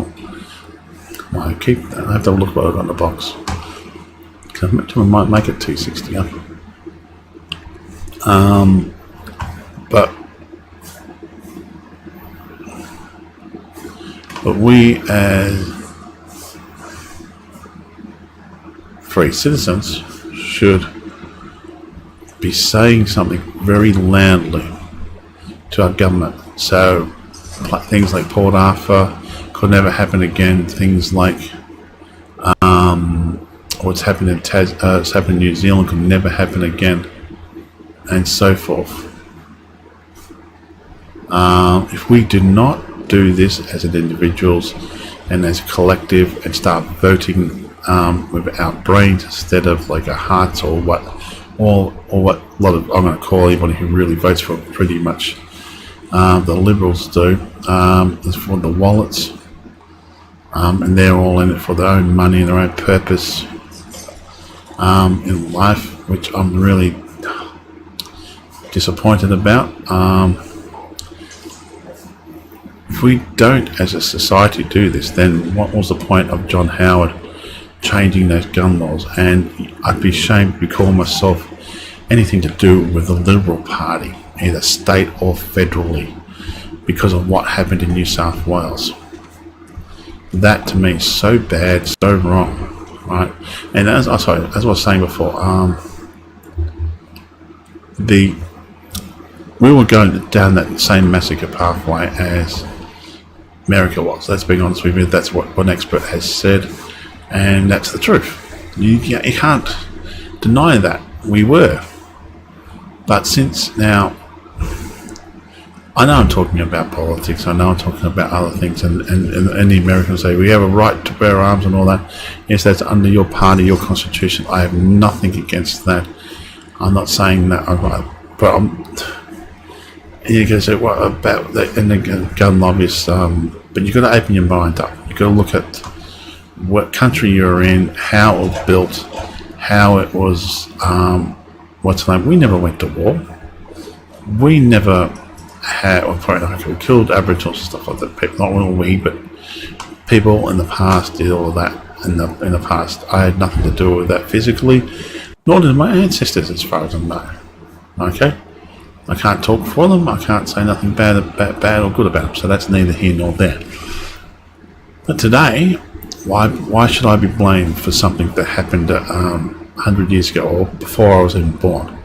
I have to look what I've got in the box. I might make it T60 up. But we as free citizens should be saying something very loudly to our government. So things like Port Arthur could never happen again. Things like what's happened in what's happened in New Zealand could never happen again, and so forth. If we do not do this as individuals and as a collective and start voting with our brains instead of like our hearts, or what a lot of, I'm going to call anybody who really votes for pretty much the Liberals do, is for the wallets, and they're all in it for their own money and their own purpose in life, which I'm really disappointed about. If we don't as a society do this, then what was the point of John Howard changing those gun laws? And I'd be ashamed to call myself anything to do with the Liberal Party, either state or federally, because of what happened in New South Wales. That to me is so bad, so wrong, right? And as I was saying before, we were going down that same massacre pathway as America was. Let's be honest with you, that's what one expert has said, and that's the truth. You can't deny that. We were. But since now, I know I'm talking about politics, I know I'm talking about other things, and the Americans say we have a right to bear arms and all that. Yes, that's under your party, your constitution. I have nothing against that. I'm not saying that, but you can say, what about the, and the gun lobbyists, but you've got to open your mind up. You've got to look at what country you're in, how it was built, how it was, what's the name? We never went to war. We never had, we killed Aboriginals and stuff like that. Not all we, but people in the past did all of that in the past. I had nothing to do with that physically, nor did my ancestors, as far as I know. Okay? I can't talk for them. I can't say nothing bad or good about them. So that's neither here nor there. But today, why should I be blamed for something that happened 100 years ago, or before I was even born?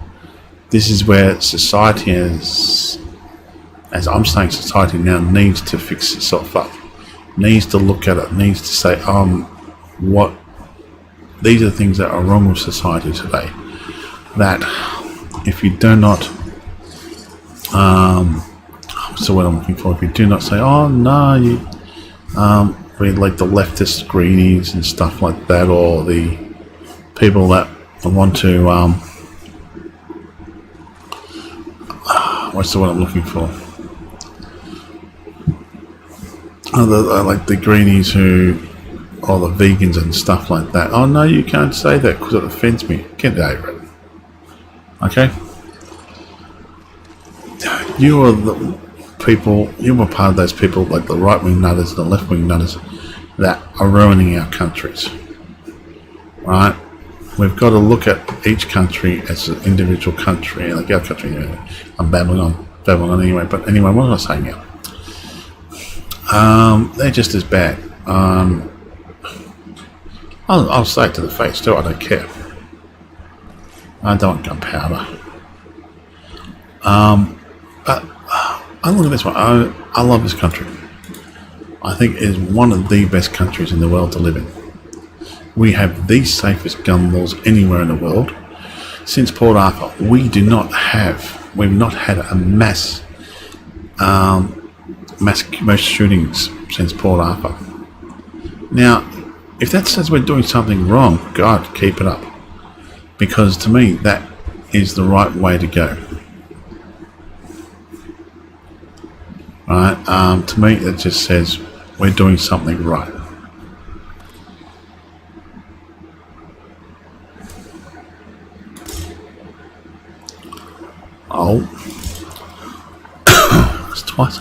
This is where society as I'm saying, society now needs to fix itself up. Needs to look at it. Needs to say, what? These are the things that are wrong with society today. That if you do not, so what I'm looking for, if you do not say, oh no, you, we like the leftist greenies and stuff like that, or the people that want to, what's the word I'm looking for? Like the greenies who, or the vegans and stuff like that. Oh no, you can't say that because it offends me. Get over it. Okay? You are the people, you were part of those people, like the right-wing nutters, the left-wing nutters, that are ruining our countries. Right? We've got to look at each country as an individual country, like our country. I'm babbling on anyway. But anyway, what was I saying now? They're just as bad. I'll say it to the face too. I don't care. I don't want gunpowder. But I look at this one. I love this country. I think it is one of the best countries in the world to live in. We have the safest gun laws anywhere in the world. Since Port Arthur, we've not had a mass shootings since Port Arthur. Now, if that says we're doing something wrong, God, keep it up. Because to me, that is the right way to go. Right? To me, it just says we're doing something right. Oh, that's twice.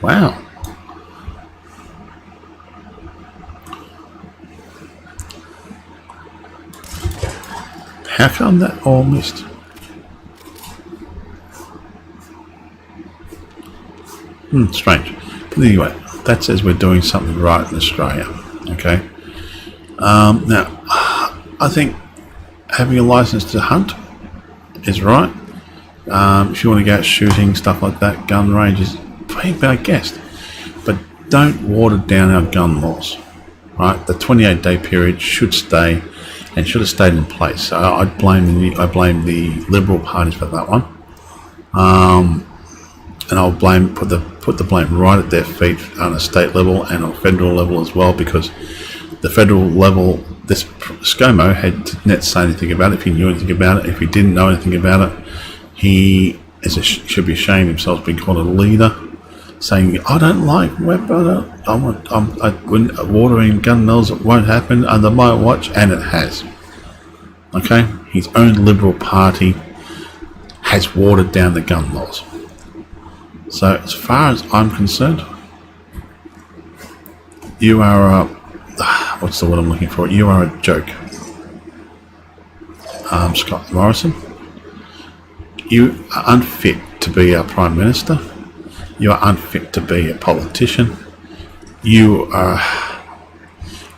Wow. How come that all missed? Strange. But anyway, that says we're doing something right in Australia. Okay. Now, I think having a license to hunt is right. If you want to go out shooting, stuff like that, gun ranges, paid by guest. But don't water down our gun laws. Right? The 28-day period should stay and should have stayed in place. So I blame the Liberal parties for that one. And I'll put the blame right at their feet on a state level and on federal level as well, because the federal level, this ScoMo didn't say anything about it. If he knew anything about it, if he didn't know anything about it, he should be ashamed of himself being called a leader, saying, I don't like weapon, watering gun laws, it won't happen under my watch, and it has. Okay? His own Liberal Party has watered down the gun laws. So as far as I'm concerned, you are what's the word I'm looking for? You are a joke. Scott Morrison, you are unfit to be our Prime Minister. You are unfit to be a politician. You are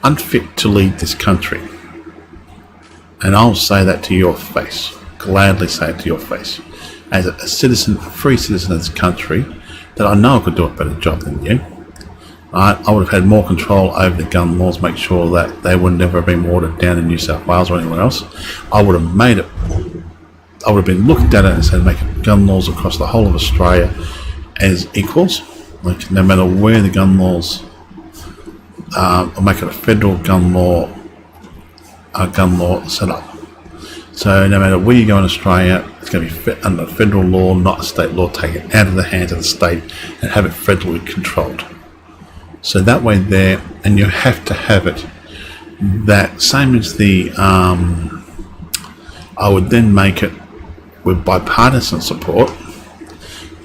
unfit to lead this country. And I'll say that to your face. Gladly say it to your face. As a citizen, a free citizen of this country, that I know I could do a better job than you. I would have had more control over the gun laws, make sure that they would never have been watered down in New South Wales or anywhere else. I would have made it. I would have been looked at it and said, make gun laws across the whole of Australia as equals. Like no matter where the gun laws, or make it a federal gun law set up. So no matter where you go in Australia, it's going to be under federal law, not a state law. Take it out of the hands of the state and have it federally controlled. So that way there, and you have to have it that same as the, I would then make it with bipartisan support.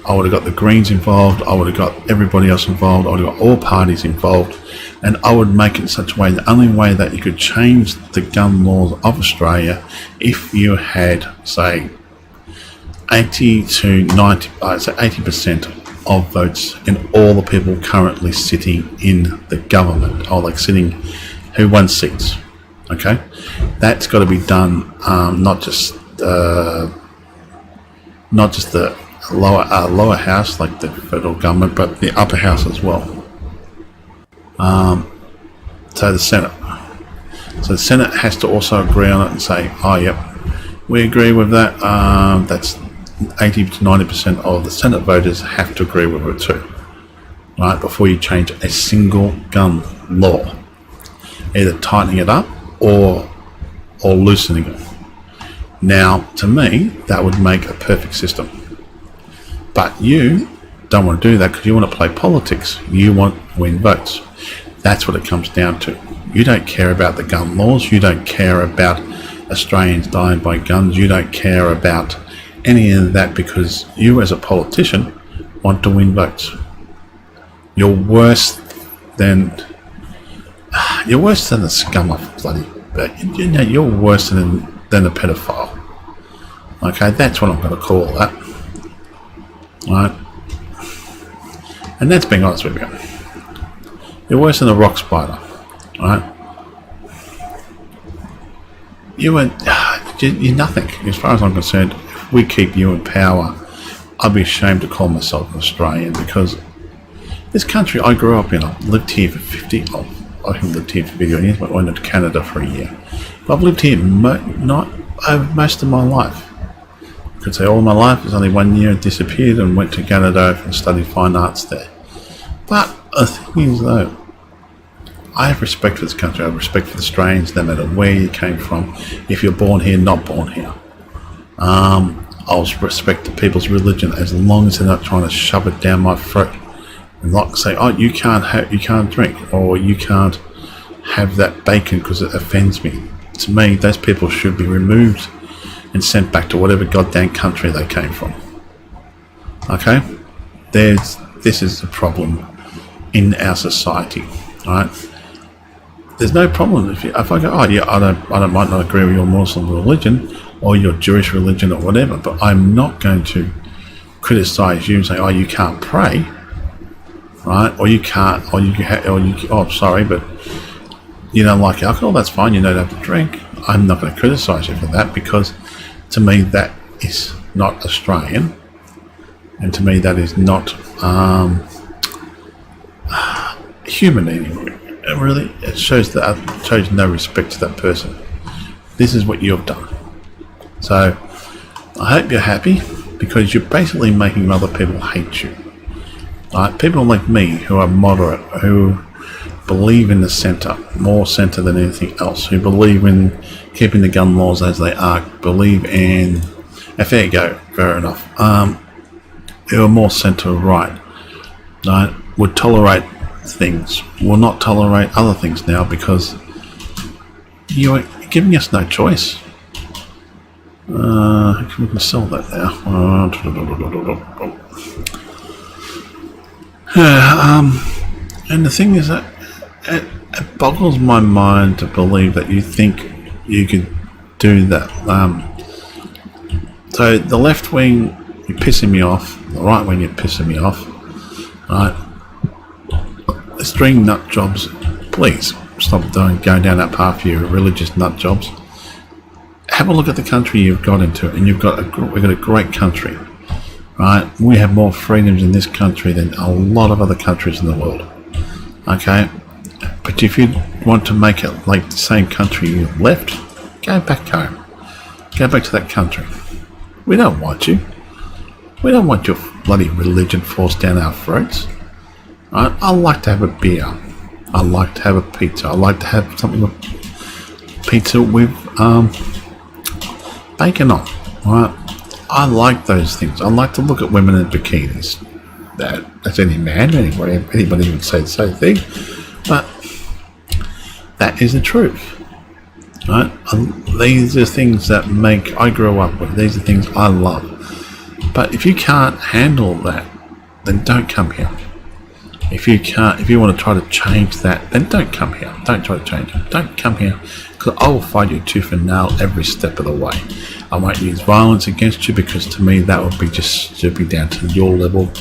I would have got the Greens involved, I would have got everybody else involved, I would have got all parties involved, and I would make it in such a way, the only way that you could change the gun laws of Australia, if you had, say, 80 to 90, I'd say 80% of votes in all the people currently sitting in the government, or like sitting, who won seats. Okay, that's got to be done. Not just the lower house, like the federal government, but the upper house as well. So the Senate. So the Senate has to also agree on it and say, oh, yep, we agree with that. That's 80 to 90% of the Senate voters have to agree with it too, right? Before you change a single gun law, either tightening it up or loosening it. Now, to me, that would make a perfect system. But you don't want to do that because you want to play politics. You want to win votes. That's what it comes down to. You don't care about the gun laws. You don't care about Australians dying by guns. You don't care about any of that because you as a politician want to win votes. You're worse than the scum of bloody. You know, you're worse than a pedophile. Okay, that's what I'm going to call that. Right, and that's being honest with you. You're worse than a rock spider. Right, you're nothing as far as I'm concerned. If we keep you in power, I'd be ashamed to call myself an Australian because this country I grew up in. I've lived here for 50. I haven't lived here for 50 years, but I went to Canada for a year. But I've lived here not over most of my life. I could say all of my life. There's only 1 year I disappeared and went to Canada and studied fine arts there. But the thing is, though, I have respect for this country. I have respect for the Australians, no matter where you came from. If you're born here, not born here. I'll respect the people's religion as long as they're not trying to shove it down my throat and not say, "Oh, you can't drink, or you can't have that bacon because it offends me." To me, those people should be removed and sent back to whatever goddamn country they came from. Okay, this is the problem in our society, right? There's no problem if I go, "Oh yeah, I might not agree with your Muslim religion or your Jewish religion or whatever, but I'm not going to criticize you and say, oh, you can't pray, right? Or you can't, oh, sorry, but you don't like alcohol. That's fine. You don't have to drink. I'm not going to criticize you for that because to me that is not Australian, and to me that is not human anymore. It shows no respect to that person. This is what you've done. So I hope you're happy because you're basically making other people hate you. Right? People like me who are moderate, who believe in the centre, more centre than anything else, who believe in keeping the gun laws as they are, believe in, there you go, fair enough, who are more centre right, right, would tolerate things, will not tolerate other things now because you're giving us no choice. We can sell that now. And the thing is that it boggles my mind to believe that you think you could do that. So the left wing, you're pissing me off. The right wing, you're pissing me off. Right? The string nut jobs, please stop going down that path for your religious nut jobs. Have a look at the country you've got into, and we've got a great country, right? We have more freedoms in this country than a lot of other countries in the world. Okay, but if you want to make it like the same country you left, go back home. Go back to that country. We don't want you. We don't want your bloody religion forced down our throats. Right? I like to have a beer. I like to have a pizza. I like to have something with pizza with bacon on. Right? I like those things. I like to look at women in bikinis. That's any man, anybody would say the same thing. But that is the truth. Right? These are things that I grew up with. These are things I love. But if you can't handle that, then don't come here. If you want to try to change that, then don't come here. Don't try to change it. Don't come here, because I will fight you tooth and nail every step of the way. I won't use violence against you, because to me that would be just stooping down to your level,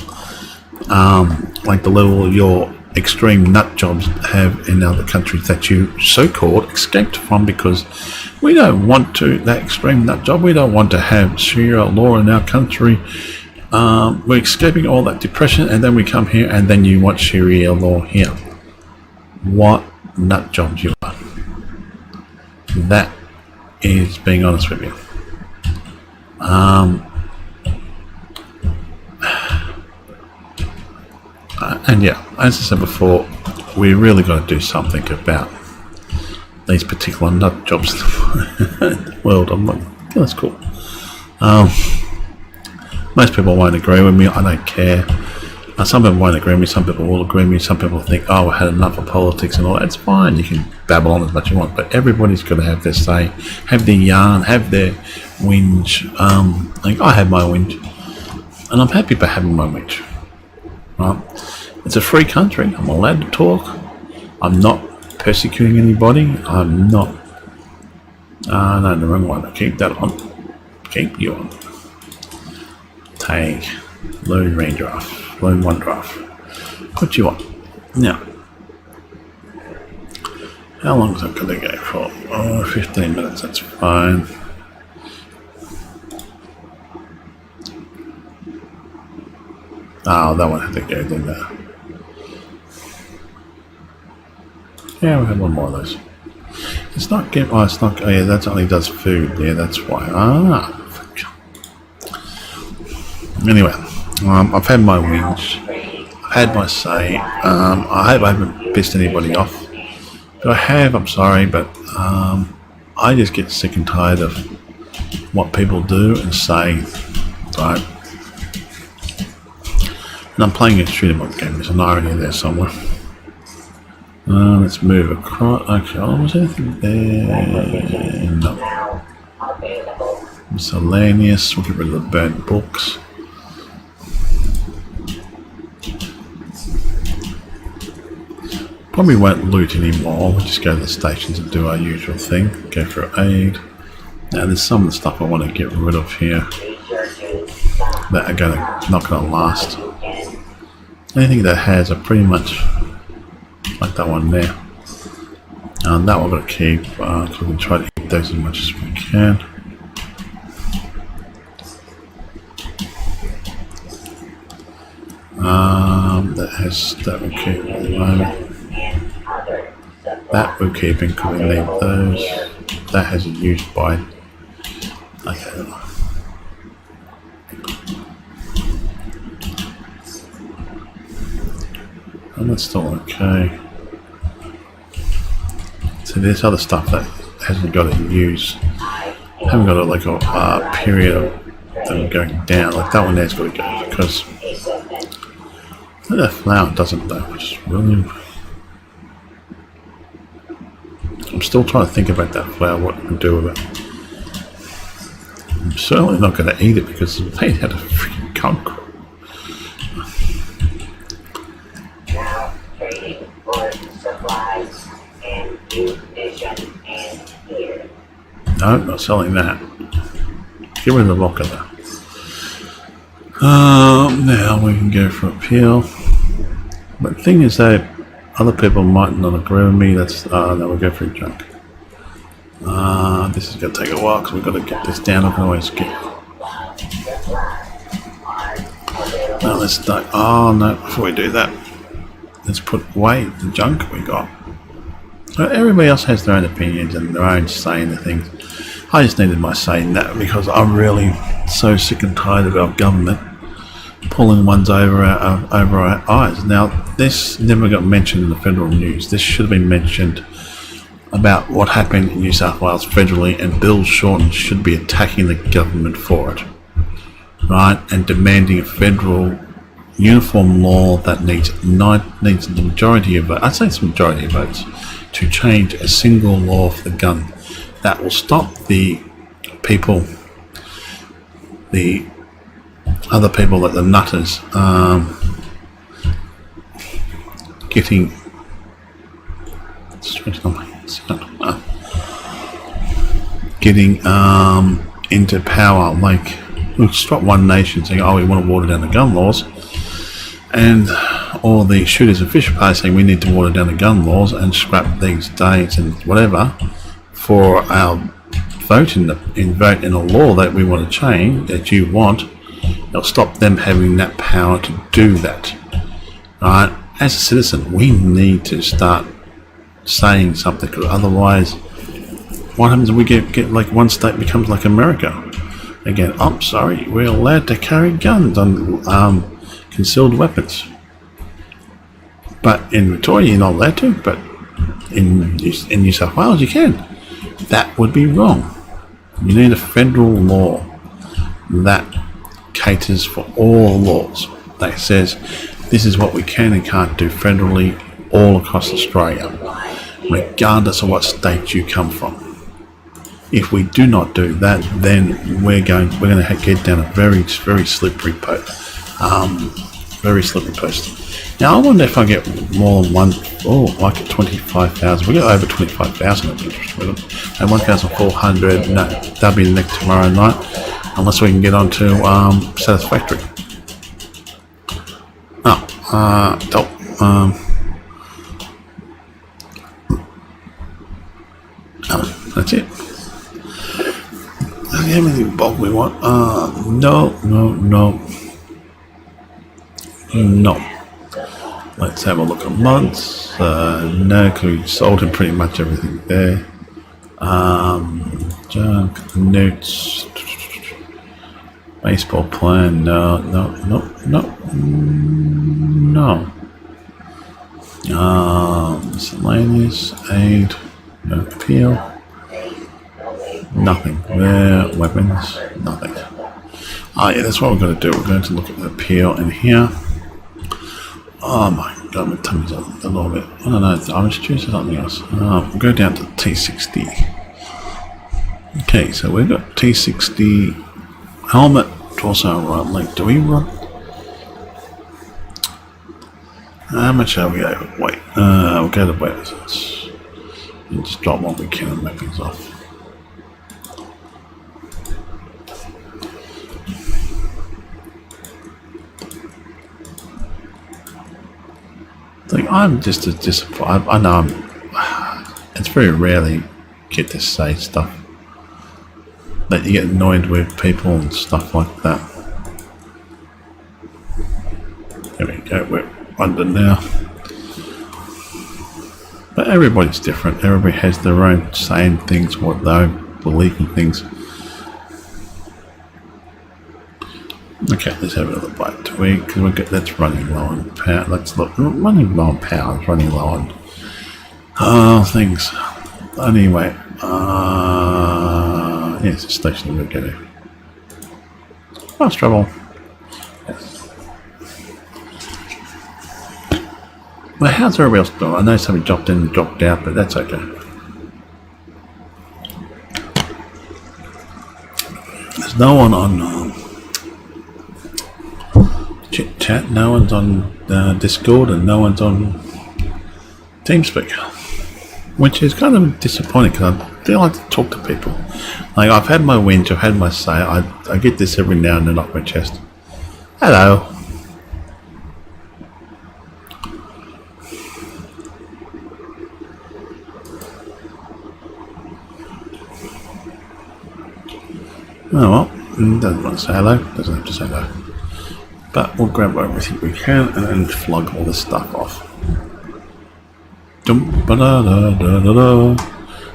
like the level your extreme nut jobs have in other countries that you so-called escaped from, because we don't want that extreme nut job. We don't want to have Sharia law in our country. We're escaping all that depression, and then we come here and then you want Sharia law here. What nut jobs you are. That is being honest with you. And yeah, as I said before, we really got to do something about these particular nut jobs in the world. I'm like, yeah, that's cool. Most people won't agree with me. I don't care. Some people won't agree with me. Some people will agree with me. Some people think, oh, I had enough of politics and all that. It's fine. You can babble on as much as you want. But everybody's got to have their say, have their yarn, have their whinge. Like I have my whinge, and I'm happy about having my whinge. Right? It's a free country. I'm allowed to talk. I'm not persecuting anybody. I'm not. No, the wrong one. Keep that on. Keep you on. Take load redraft. Load one draft. Put you on. Now, how long is it going to go for? Oh, 15 minutes. That's fine. Oh, that one had to go, didn't it? Yeah, we have one more of those. It's not get. Oh, it's not. Oh, yeah, that only does food. Yeah, that's why. Ah. Anyway, I've had my whinge. I've had my say. I hope I haven't pissed anybody off. If I have, I'm sorry, but I just get sick and tired of what people do and say. Right. And I'm playing a shoot 'em up game. There's an irony there somewhere. Let's move across. Okay, was anything there? No. Miscellaneous. We'll get rid of the burnt books. Probably won't loot anymore. We'll just go to the stations and do our usual thing. Go for aid. Now there's some of the stuff I want to get rid of here that are not going to last. Anything that has are pretty much like that one there. And that one we're going to keep because we'll try to eat those as much as we can. That we'll keep at the moment. That we're keeping because we need those. That has a use by. Okay. And that's still okay. So there's other stuff that hasn't got a use. Haven't got like a period of them going down. Like that one there's got to go because that flower doesn't though, which is really. I'm still trying to think about that flower, what to do with it. I'm certainly not going to eat it because it's made out of freaking concrete. No, not selling that. Get rid of the locker there. Now we can go for appeal. But the thing is that other people might not agree with me. That's now we'll go for junk. This is going to take a while because we've got to get this down. I can always get. Now let's start. Oh no! Before we do that, let's put away the junk we got. Everybody else has their own opinions and their own say in the things. I just needed my say in that because I'm really so sick and tired of our government pulling ones over our eyes. Now, this never got mentioned in the federal news. This should have been mentioned about what happened in New South Wales federally, and Bill Shorten should be attacking the government for it, right? And demanding a federal uniform law that needs the majority of votes. I'd say it's the majority of votes to change a single law for the gun that will stop the people, the other people, like the nutters, getting into power. Like, we'll stop one nation saying, oh, we want to water down the gun laws, and all the shooters and fish parties saying we need to water down the gun laws and scrap these dates and whatever for our vote in a law that we want to change, that you want. It'll stop them having that power to do that. Right? As a citizen, we need to start saying something, because otherwise, what happens if we get like one state becomes like America again? I'm sorry, we're allowed to carry guns on concealed weapons, but in Victoria you're not allowed to, but in New South Wales you can. That would be wrong. You need a federal law that caters for all laws, that says this is what we can and can't do federally all across Australia, regardless of what state you come from. If we do not do that, then we're going to get down a very slippery post. Now I wonder if I get more than one. Oh, like at 25,000. We got over 25,000 of interest with them. And 1,400. No, that'll be next tomorrow night, unless we can get onto Satisfactory. That's it. Anything bulk we want? No. Let's have a look at mods. No, because we sold him pretty much everything there. Junk, notes, baseball plan. No. Miscellaneous, aid, no appeal. Nothing there. Weapons, nothing. Oh yeah, that's what we're going to do. We're going to look at the appeal in here. Oh my god, my tummy's a little bit. I don't know, I was choosing something else. We'll go down to T60. Okay, so we've got T60 helmet, torso, right leg. Do we run? How much are we over? Wait, we'll go to weapons. And just drop what we can and make things off. Like, I'm just as disappointed. I know it's very rarely get to say stuff that you get annoyed with people and stuff like that. There we go, we're under now. But everybody's different. Everybody has their own saying things, what they believe in things. Okay, let's have another bite to eat because that's running low on power. Let's look, running low on power, running low on things. Anyway, yes, the station we're getting. Fast travel. Yes. Well, how's everybody else doing? I know somebody dropped in and dropped out, but that's okay. There's no one on chit chat, no one's on Discord, and no one's on TeamSpeak, which is kind of disappointing because I do like to talk to people. Like, I've had my whinge, I've had my say. I get this every now and then off my chest. Hello. Oh well, doesn't want to say hello, doesn't have to say hello. But we'll grab everything we can and flog all this stuff off.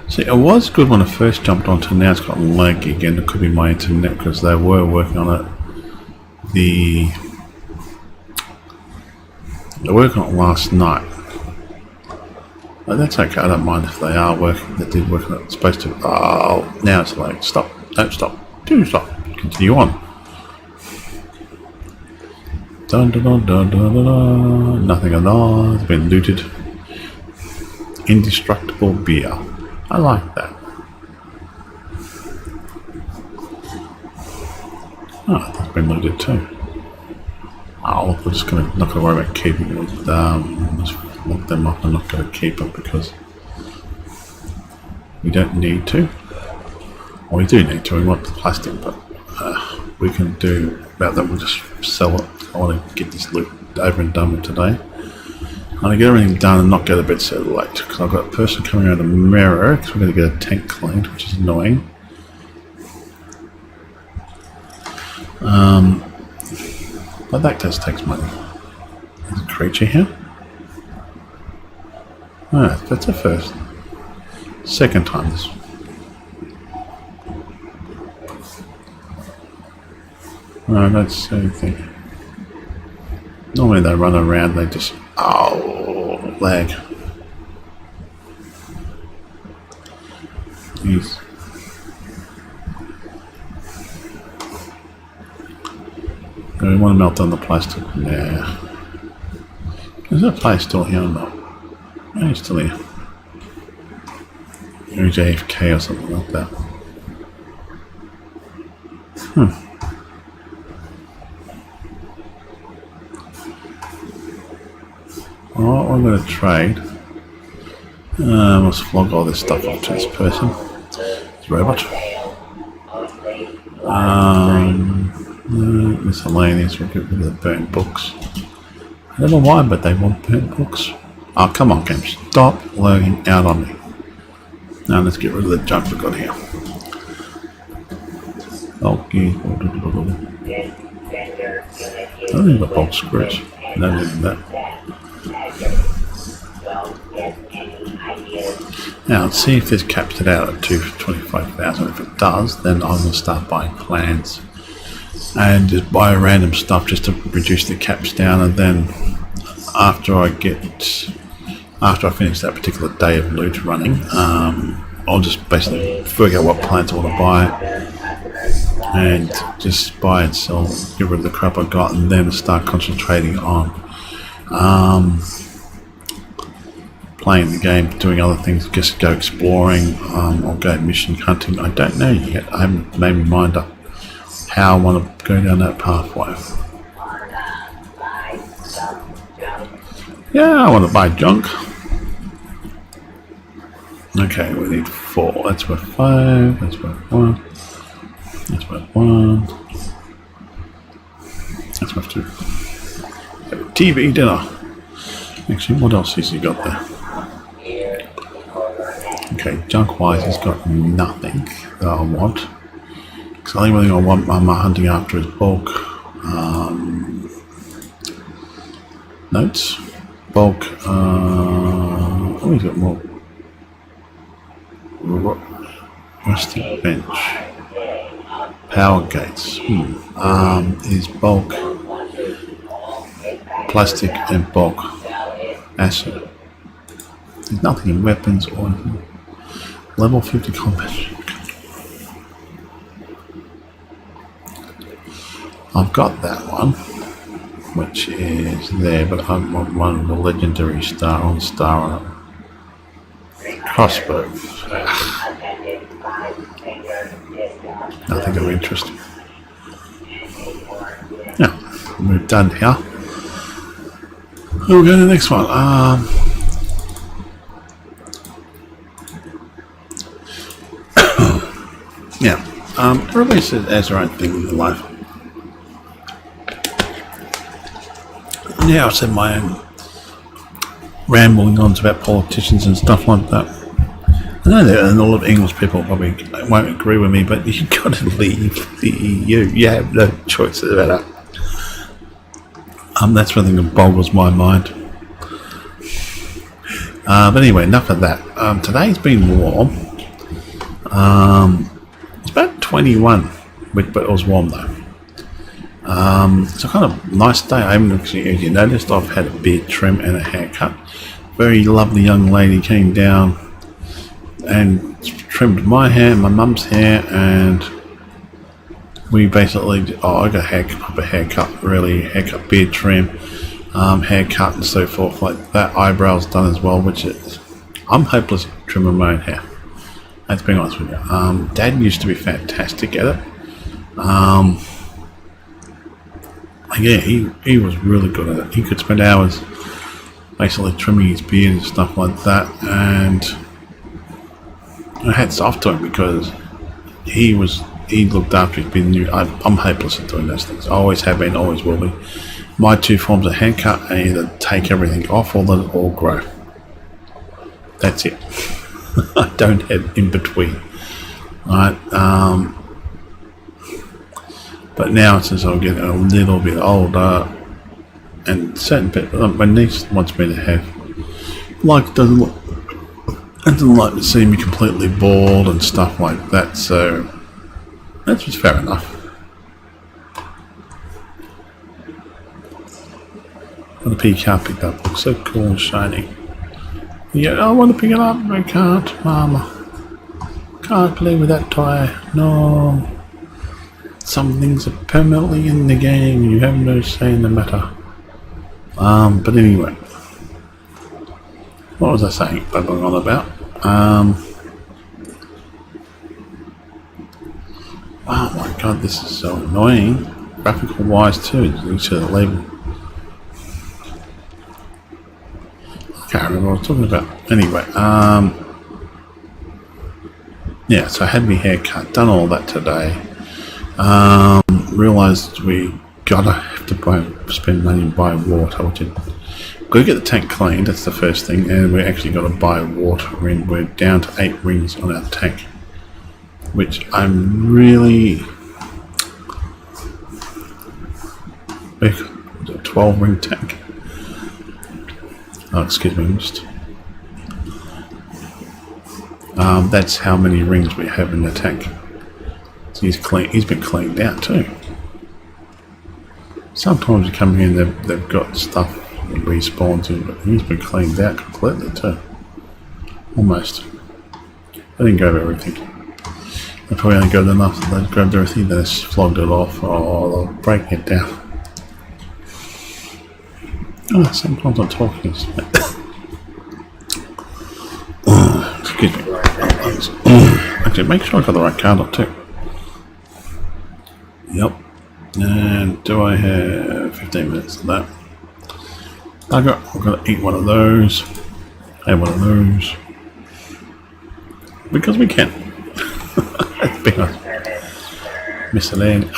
See, it was good when I first jumped onto, now it's got laggy again. It could be my internet because they were working on it. They were working on it last night. But that's okay, I don't mind if they are working. They did work on it. It's supposed to. Oh, now it's like, stop, don't stop, do stop, continue on. Nothing at all. It's been looted. Indestructible beer. I like that. Oh, that's been looted too. Oh, we're just not gonna worry about keeping it. Just lock them up. I'm not gonna keep it because we don't need to. Well, we do need to. We want the plastic, but we can do about that. We'll just sell it. I want to get this loot over and done with today. I'm going to get everything done and not go to bed so late because I've got a person coming around the mirror because we're going to get a tank cleaned, which is annoying. But that just takes money. There's a creature here. Alright, that's the first. Second time this. No, I don't see anything. Normally they run around, they just... Oh, lag. Jeez. Do we want to melt on the plastic? Nah. Is that place still here or not? No, he's still here. Maybe AFK or something like that. Alright, I'm going to trade. Let's flog all this stuff off to this person. This robot. Miscellaneous, we'll get rid of the burnt books. I don't know why, but they want burnt books. Oh, come on, game. Stop loading out on me. Now let's get rid of the junk we've got here. Okay. I don't think the bolt screws. No, that. Now let's see if this caps it out at 225,000. If it does, then I'm going to start buying plans and just buy random stuff just to reduce the caps down. And then after I finish that particular day of loot running, I'll just basically figure out what plans I want to buy and just buy and sell, get rid of the crap I got, and then start concentrating on playing the game, doing other things, just go exploring, or go mission hunting. I don't know yet. I haven't made my mind up how I want to go down that pathway. Yeah, I want to buy junk. Okay, we need 4. That's worth 5. That's worth 1. That's worth 1. That's worth 2. TV dinner. Actually, what else has he got there? Okay, junk-wise, he's got nothing that I want. Because the only thing I want, I'm hunting after is bulk notes. Bulk. Oh, he's got more. Rustic bench. Power gates. Is bulk plastic and bulk acid. There's nothing in weapons or anything. Level 50 combat. I've got that one, which is there, but I want one with a legendary star on it. Crossbow. Nothing of interest. Yeah, we're done here. We'll go to the next one. Yeah, everybody has their own thing in life. Yeah, I said my own rambling on about politicians and stuff like that. I know that a lot of English people probably won't agree with me, but you've got to leave the EU. You have no choice about it. That's one thing that boggles my mind. But anyway, enough of that. Today's been warm. It's about 21, but it was warm though. It's a kind of nice day. I haven't actually, as you noticed, I've had a beard trim and a haircut. Very lovely young lady came down and trimmed my hair, my mum's hair, and we basically, I got a proper haircut, really, haircut, beard trim, haircut and so forth like that. Eyebrows done as well, which is, I'm hopeless at trimming my own hair. Let's be honest with you. Dad used to be fantastic at it. Yeah, he was really good at it. He could spend hours basically trimming his beard and stuff like that, and I had off to him because he looked after his beard. I'm hopeless at doing those things. I always have been, always will be. My two forms of haircut are either take everything off or let it all grow. That's it. I don't have in between. Right. But now, since I'm getting a little bit older, and certain people, my niece wants me to have, doesn't like to see me completely bald and stuff like that, so that's just fair enough. The pea can't pick up, looks so cool and shiny. Yeah, I want to pick it up, but I can't, Mama. Can't play with that toy, no. Some things are permanently in the game, you have no say in the matter. But anyway, what was I saying? Babbling on about? Oh my god, this is so annoying. Graphical wise too, you should have labeled. I can't remember what I was talking about. Anyway, yeah, so I had my hair cut, done all that today. Realised we gotta have to spend money and buy water, which is gotta get the tank cleaned, that's the first thing, and we actually gotta buy water in. We're down to 8 rings on our tank, which I'm really 12 ring tank. Oh, excuse me, just that's how many rings we have in the tank. So he's been cleaned out too. Sometimes you come in, they've got stuff that respawns in, but he's been cleaned out completely too. Almost. I didn't grab everything. I probably only grabbed enough that they grabbed everything, they just flogged it off, or they'll break it down. Oh, sometimes I'm talking. Excuse me. Actually, make sure I got the right card up too. Yep. And do I have 15 minutes of that? I've got to eat one of those. Have one of those. Because we can. Let's be honest. Miscellaneous.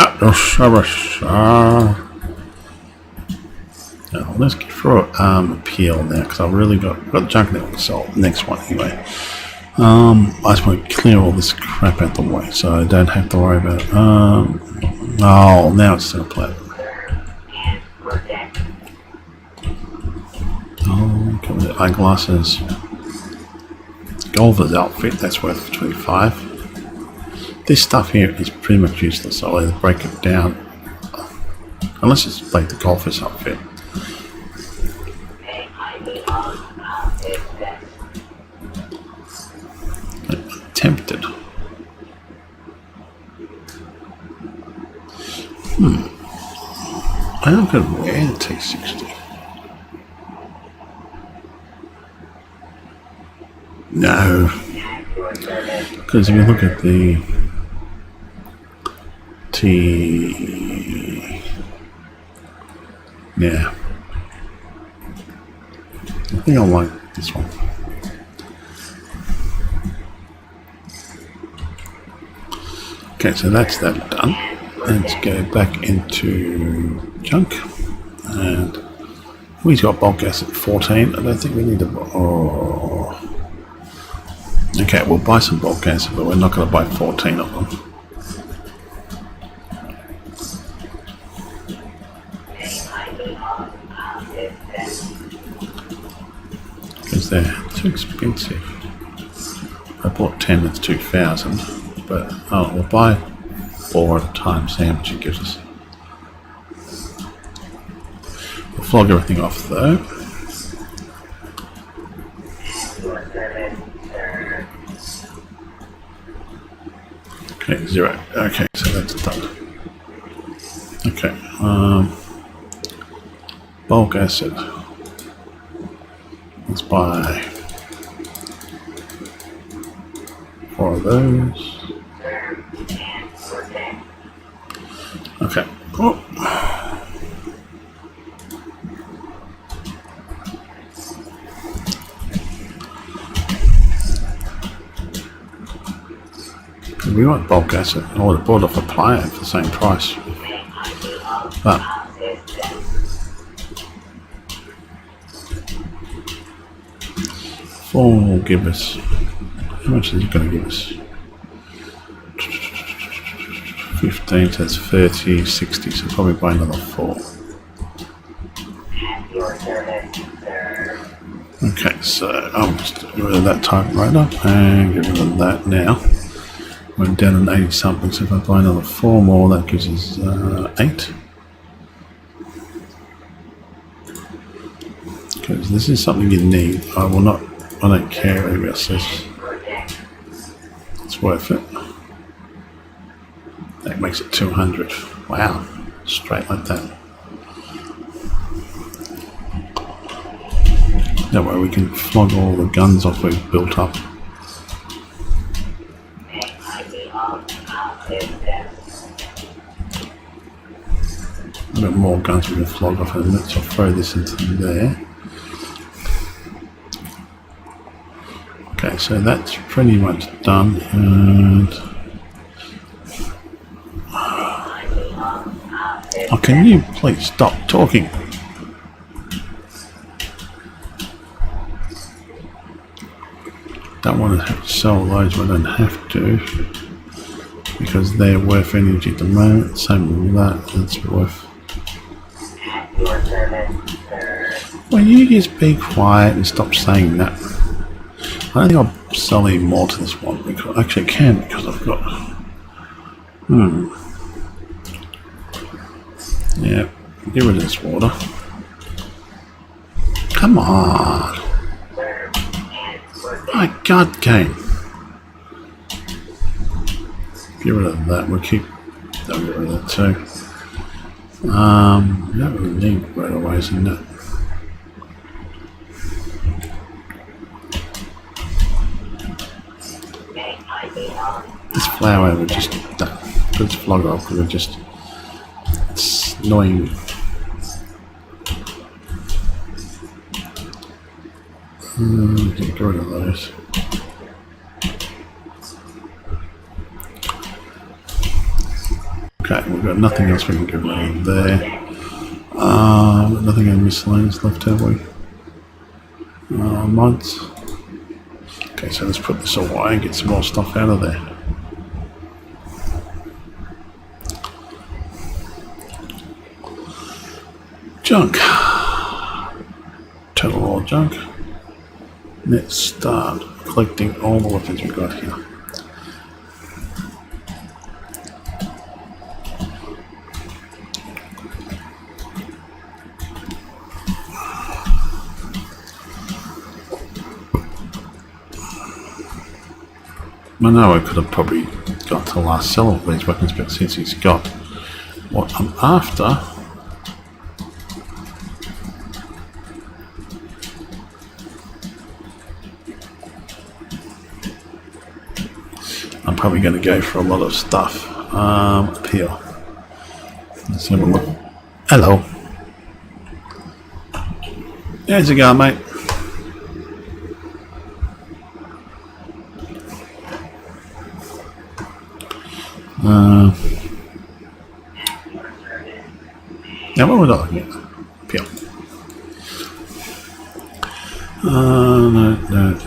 Now, let's get through appeal now, because I've really got the junk network solved. Next one anyway. I just want to clear all this crap out the way so I don't have to worry about it. Oh, now it's still playing. Oh, come with eyeglasses. Golfer's outfit, that's worth 25. This stuff here is pretty much useless. I'll either break it down, unless it's like the golfer's outfit. Tempted. I don't know where the T60. No, because if you look at the yeah, I think I like this one. Okay, so that's that done. Let's go back into junk, and we've got bulk gas at 14. I don't think we need to. Oh, okay, we'll buy some bulk gas, but we're not going to buy 14 of them. Because they're too expensive. I bought 10, it's 2,000. But oh, we'll buy 4 at a time, see how much it gives us. We'll flog everything off though. Okay, 0. Okay, so that's done. Okay, bulk acid. Let's buy 4 of those. Okay. Oh. We want bulk acid. I would have bought off a player for the same price. But 4 will give us. How much is it going to give us? 15, so that's 30, 60, so probably buy another 4. Okay, so I'll just get rid of that typewriter and get rid of that now. We're down in 80 something, so if I buy another 4 more, that gives us 8. Because this is something you need. I don't care what anybody else says. It's worth it. That makes it 200. Wow, straight like that. That way we can flog all the guns off we've built up. A bit more guns we can flog off in a minute, so I'll throw this into there. Okay, so that's pretty much done, and oh, can you please stop talking? Don't want to have to sell those, but I don't have to, because they're worth energy at the moment. Same with that, that's worth. Well, you just be quiet and stop saying that. I don't think I'll sell any more to this one, because actually I can, because I've got. Yeah, get rid of this water. Come on. My God, game. Get rid of that. We'll keep. I'll get rid of that too. We don't really need railways in that. This flower would just put its flog off because it's annoying. Get rid of those. Okay, we've got nothing else we can get rid of there. Nothing in miscellaneous left, have we? Mods. Okay, so let's put this away and get some more stuff out of there. Junk. Total all junk. Let's start collecting all the weapons we've got here. I know I could have probably got to the last sell of these weapons, but since he's got what I'm after, I'm probably going to go for a lot of stuff up here. Let's have a look. Hello. How's it going, mate? Now what would I get? Pure. No.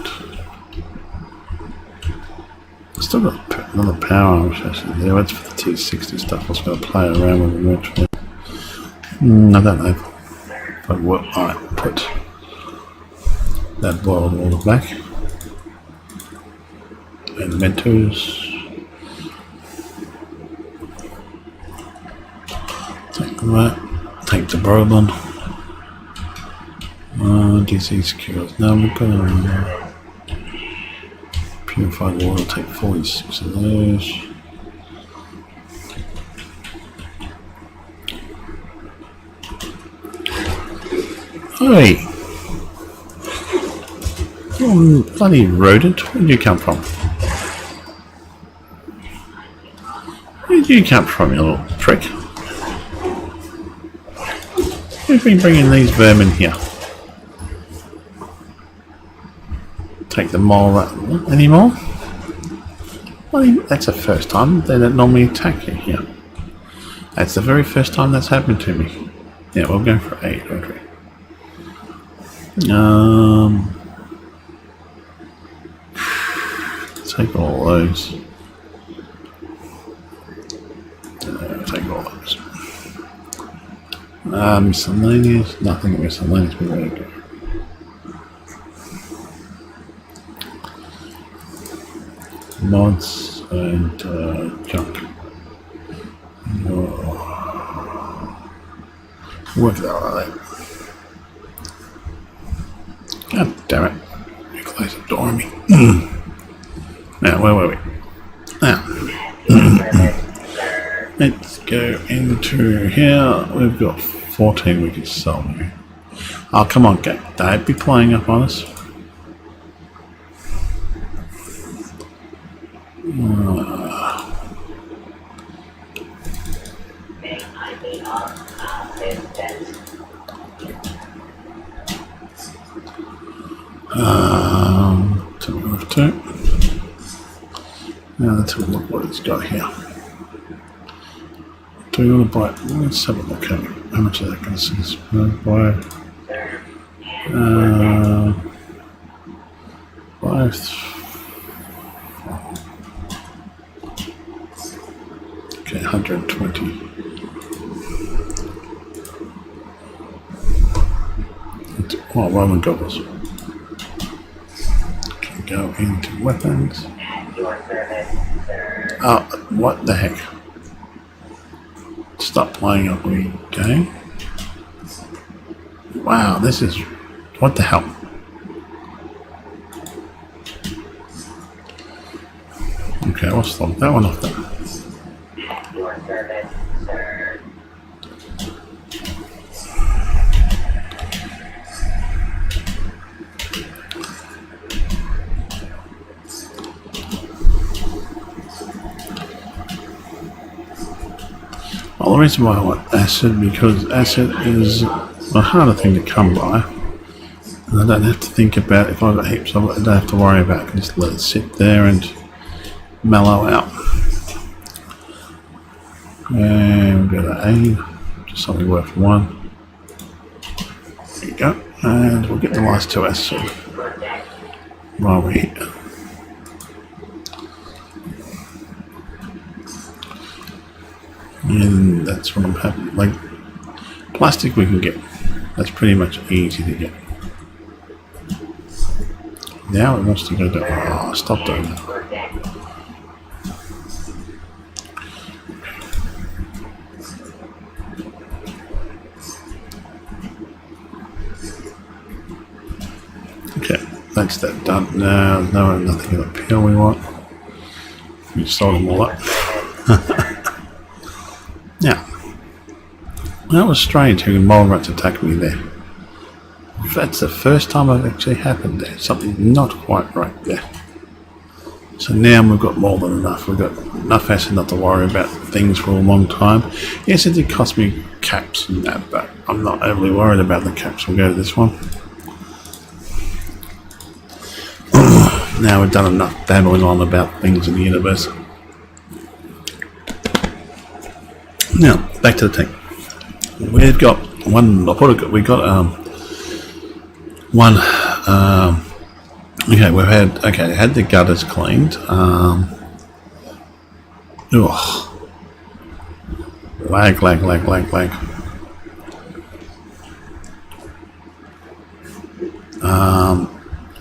Still got another power, which actually there. That's for the T60 stuff. I was going to play around with it eventually. I don't know if I work. Alright, put that boiled water back. And the Mentos. Take that. Take the Broblin. DC secures. Now we've got purified water. Take 46 of those. Hey! Oh, bloody rodent! Where did you come from? Where did you come from, you little prick? Who's been bringing these vermin here? Take them all out. Any more? Well, that's the first time. They don't normally attack you here. That's the very first time that's happened to me. Yeah, we'll go for 8, won't we? Take all those. Take all those. Miscellaneous. Nothing miscellaneous. But there we go. Mods and junk. Work that right. God damn it. You close the door on me. Now, where were we? Now, let's go into here. We've got 14 we can sell here. Oh, come on, game. Don't be playing up on us. Two. Now let's have a look what it's got here. Do we want to buy it? Let's have a look at it. How much is that going to see? Buy okay, 120. Oh, Roman goggles. Can go into weapons. Oh, what the heck? Stop playing up the game. Wow, this is... What the hell? Okay, I'll stop that one off then. Well, the reason why I want acid, because acid is a harder thing to come by. And I don't have to think about if I've got heaps of it, I don't have to worry about it. I can just let it sit there and mellow out. And we'll go to A, just something worth one. There you go. And we'll get the last two acid while we're here. And that's what I'm happy. Like plastic, we can get. That's pretty much easy to get. Now it wants to go down. Oh, stop doing that. Okay, that's that done. Now, no, nothing up here we want. We sold them all up. Now, that was strange how mole rats attacked me there. That's the first time I've actually happened there. Something not quite right there. So now we've got more than enough. We've got enough acid not to worry about things for a long time. Yes, it did cost me caps and that, but I'm not overly worried about the caps. We'll go to this one. Now we've done enough babbling on about things in the universe. Now, back to the tank. We've got one, we got one, okay, we've had the gutters cleaned. Lag.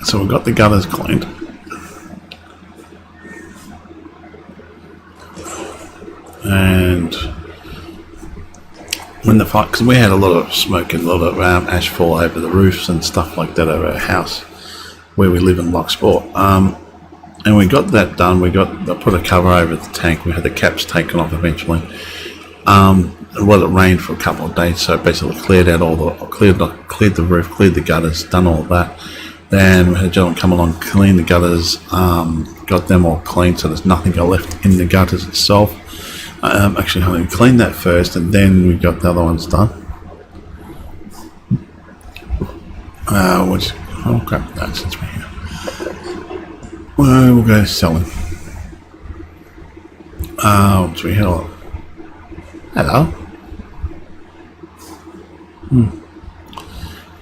So we've got the gutters cleaned. And when the fire, because we had a lot of smoke and a lot of ash fall over the roofs and stuff like that over our house where we live in Locksport. And we got that done. I put a cover over the tank. We had the caps taken off eventually. Well, it rained for a couple of days, so it basically cleared out cleared the roof, cleared the gutters, done all of that. Then we had a gentleman come along, clean the gutters, got them all clean, so there's nothing left in the gutters itself. Actually, I cleaned that first, and then we got the other ones done. Oh crap! That's since we're here. We'll go selling. So we had a hello.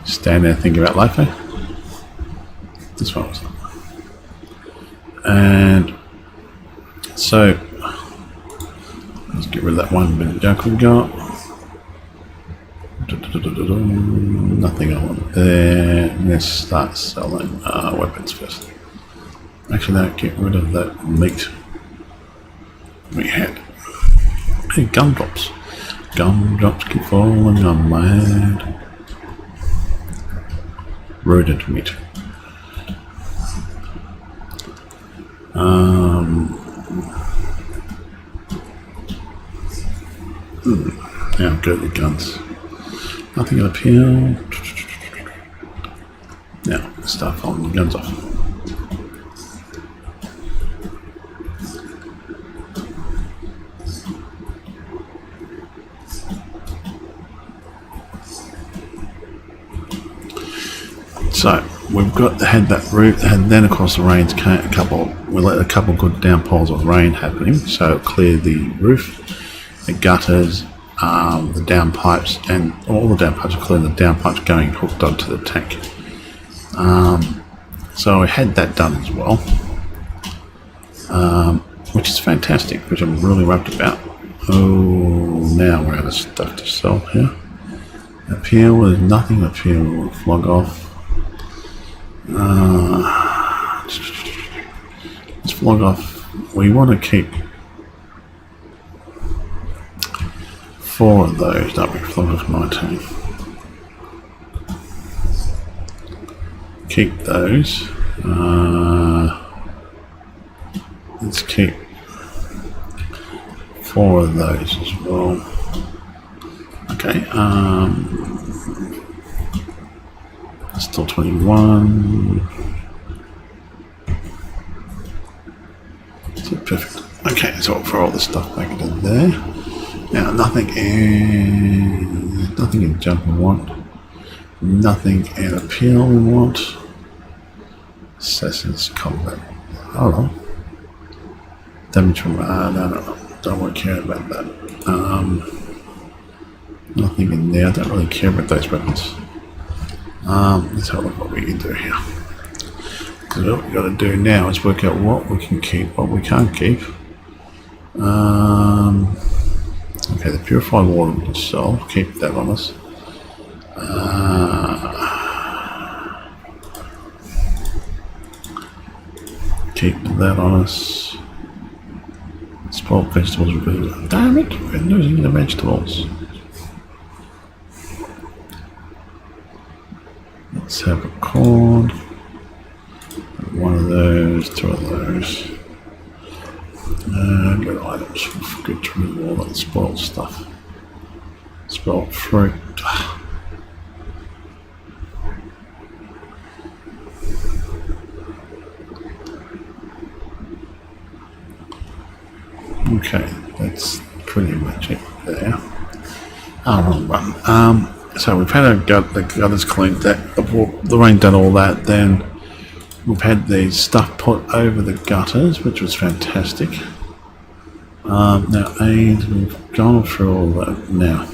Stand there thinking about life, eh? This one was up. And so let's get rid of that one bit of junk we got. Nothing I want there. Let's start selling weapons first. Actually, no, get rid of that meat we had. Hey, gumdrops. Gumdrops keep falling on my head. Rodent meat. Now go to the guns. Nothing up here. Now start folding the guns off. So we've had that route, and then of course the rains came. We let a couple good downpours of rain happening, so it cleared the roof, the gutters, the downpipes, and all the downpipes, including the downpipes going hooked onto the tank. So we had that done as well, which is fantastic, which I'm really wrapped about. Oh, now we're out of stuff to sell here. Up here, there's nothing up here. We'll flog off. Let's flog off. We want to keep 4 of those, don't we? Flog off 19. Keep those. Let's keep 4 of those as well. Okay, still 21. So perfect. Okay, so I'll throw all the stuff back into there. Now nothing in jump we want. Nothing in appeal we want. Assassin's combat. Hold on. Damage from no. Don't want to care about that. Nothing in there. I don't really care about those weapons. Let's have a look what we can do here. Because what we've got to do now is work out what we can keep, what we can't keep. Okay, the purified water we can sell. Keep that on us. Keep that on us. Spoiled vegetables. Damn it, we're losing the vegetables. Let's have a corn. 1 of those, 2 of those. Good items. Good to remove all that spoiled stuff. Spoiled fruit. Okay, that's pretty much it there. Wrong one. So we've had the gutters cleaned, the rain done all that, then we've had the stuff put over the gutters, which was fantastic. Now aids, we've gone through all that now.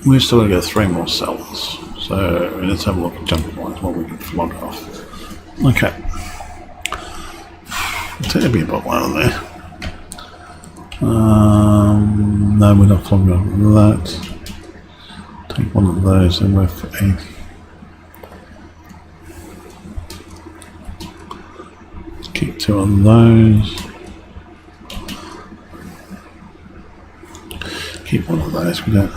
We've still got to go 3 more cells. So let's have a look at jump points, what we can flog off. Okay. Take me about 1 of there. No, we're not flogging off that. Take 1 of those and we're for 8. Keep 2 of those. Keep 1 of those. We don't.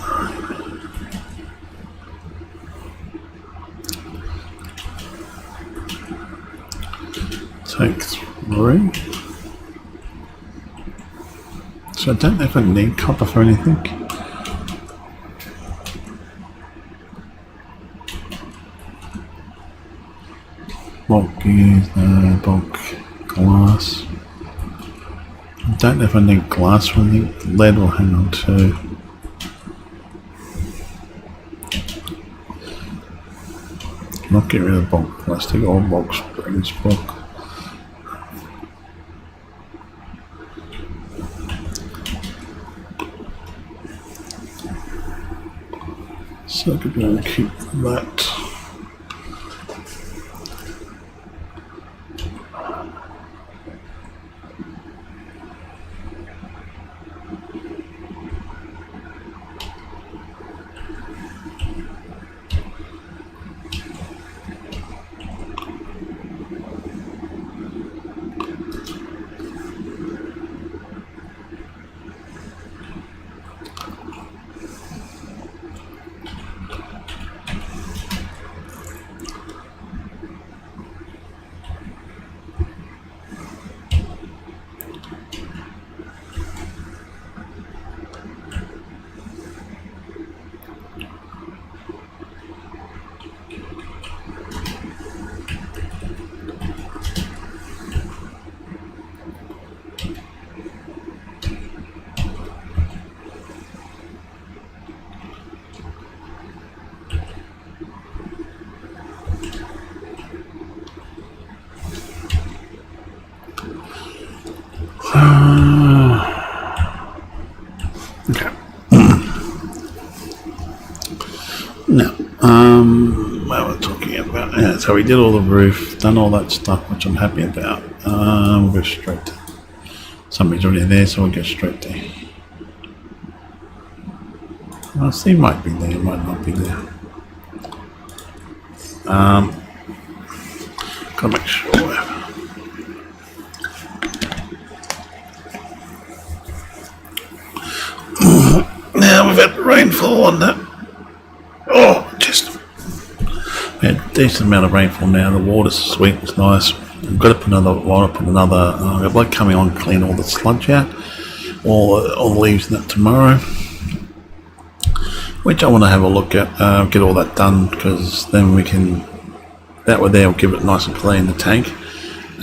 Take 3. So I don't know if I need copper for anything. Bulk gears, no, bulk glass. I don't know if I need glass for anything. Lead will hang on to. Not get rid of bulk plastic or bulk springs, bulk. So I'm going to keep that. So we did all the roof, done all that stuff, which I'm happy about. We'll go straight to somebody's already there, so we'll go straight to. Well, Steve might be there, might not be there. Gotta make sure. Now we've had rainfall on that. Oh, just we had a decent amount of rainfall now. The water's sweet, it's nice. I've got to put another water, put another. I've got bloke coming on, clean all the sludge out, all the leaves and that tomorrow. Which I want to have a look at, get all that done, because then we can. That way, there will give it nice and clean the tank,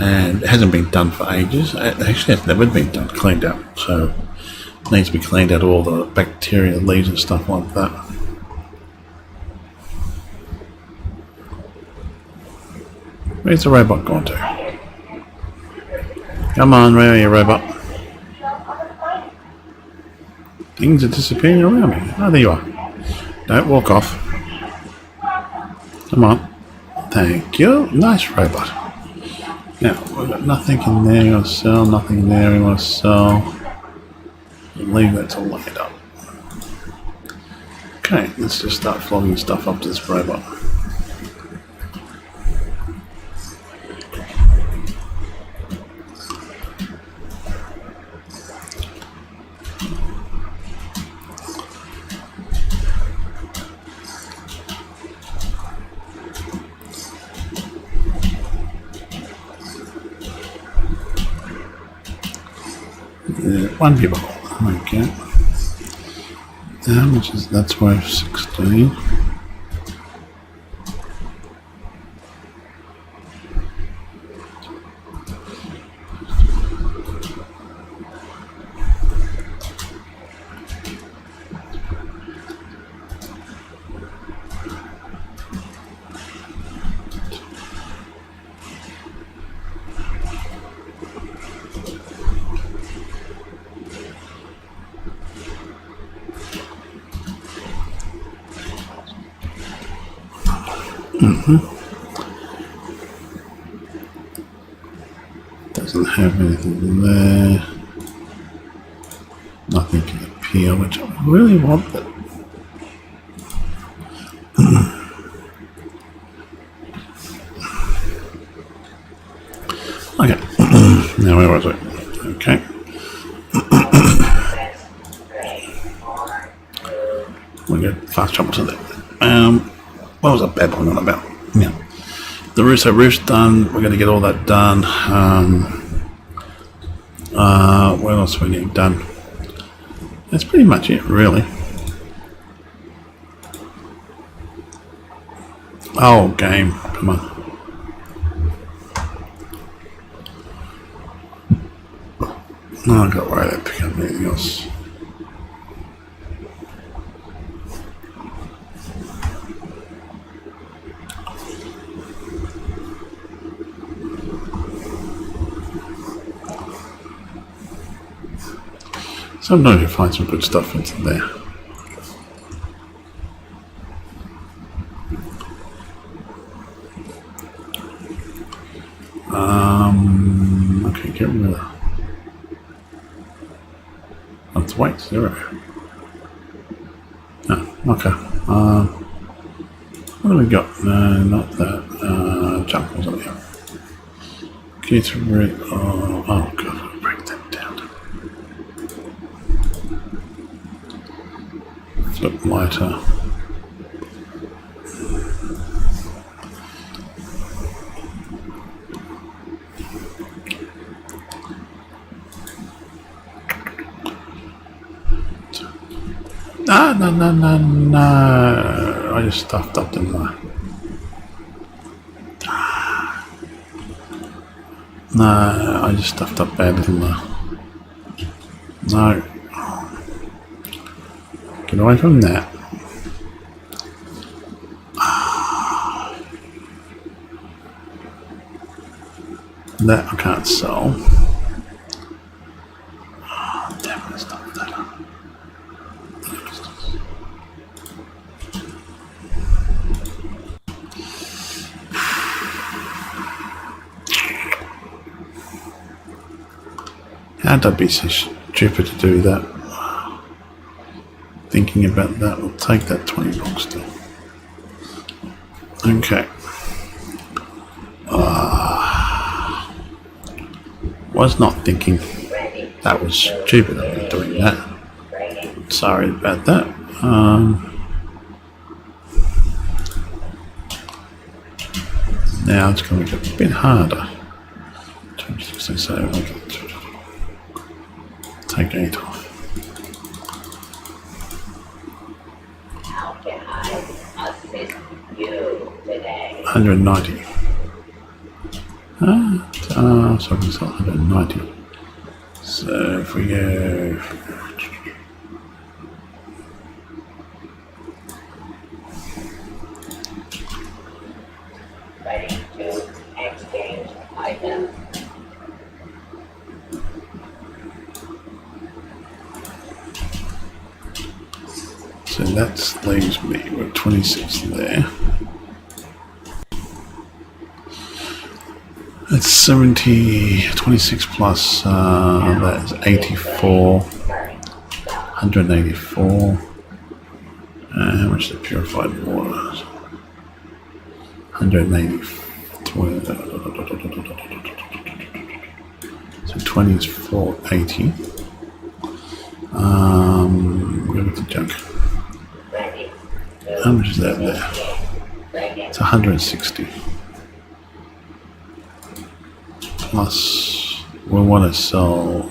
and it hasn't been done for ages. It actually has never been done, cleaned out. So it needs to be cleaned out, all the bacteria, leaves and stuff like that. Where's the robot gone to? Come on, where are you, robot? Things are disappearing around me. Oh, there you are. Don't walk off. Come on. Thank you. Nice robot. Now, we've got nothing in there we want to sell, nothing in there we want to sell. We'll leave that to light up. Okay, let's just start flogging stuff up to this robot. One people. Okay. How much is that's worth 16. Doesn't have anything there. Nothing can appear, which I really want. But okay. Now where was it? Okay. We'll get fast travel to that. What was I babbling on about? Yeah. The roof's done. We're going to get all that done. What else we need done? That's pretty much it, really. Oh, game. Come on. No, I've got to worry about picking up anything else. Sometimes you find some good stuff into there. Okay, get rid of that. Let's wait, 0. No, okay. What do we got? No, not that. Junk was on here. Get rid of. Oh god, I'll break that down. Flip lighter. No. I just stuffed up, didn't I? No, I just stuffed up bad, didn't I? No. Get away from that. That I can't sell. Damn it, it's not that. How'd I be so stupid to do that? Thinking about that, we'll take that 20 bucks still. Okay. Was not thinking. That was stupid of me doing that. Sorry about that. Now it's going to get a bit harder. So okay. Take 8 off. 190. So it's 190. So if we go. Ready to exchange items. So that leaves me with 26 there. That's 70, 26 plus, that is 84, 184. How much is the purified water? 180. So 20 is 480. Where was the junk? How much is that there? It's 160. Plus, we want to sell,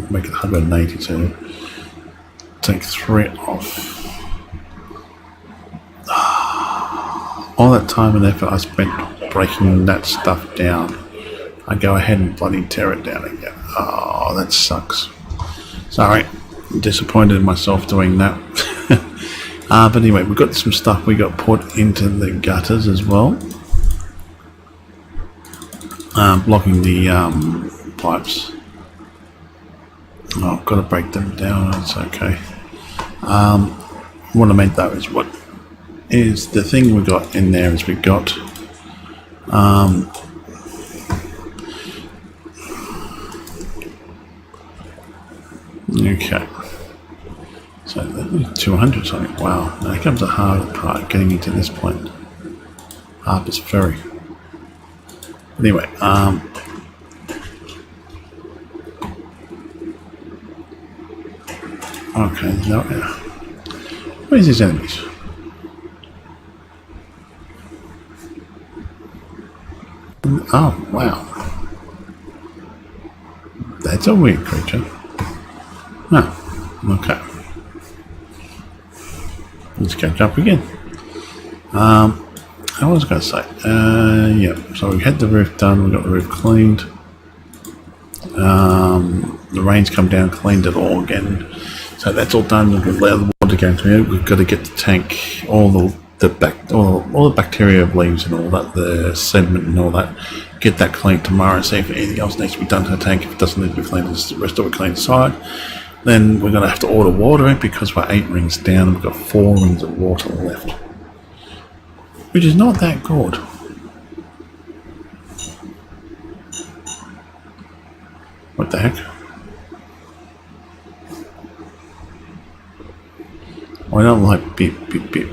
make it 180, so take 3 off. All that time and effort I spent breaking that stuff down, I go ahead and bloody tear it down again. Oh, that sucks. Sorry, I'm disappointed in myself doing that. But anyway, we've got some stuff we got put into the gutters as well. Blocking the pipes. Oh, I've got to break them down, it's okay. What I meant though is what is the thing we got in there is we got okay. So 200 something. Wow, now comes the hard part getting into this point. Harper's Ferry. Anyway, okay, no, where's these enemies? Oh, wow. That's a weird creature. Oh, okay. Let's catch up again. I was going to say, yeah, so we had the roof done, we got the roof cleaned. The rain's come down, cleaned it all again. So that's all done, we've allowed the water to go through it. We've got to get the tank, all the bacteria leaves and all that, the sediment and all that, get that cleaned tomorrow, see if anything else needs to be done to the tank. If it doesn't need to be cleaned, the rest of it cleaned inside. Then we're going to have to order water in because we're 8 rings down and we've got 4 rings of water left, which is not that good. What the heck? I don't like beep, beep, beep.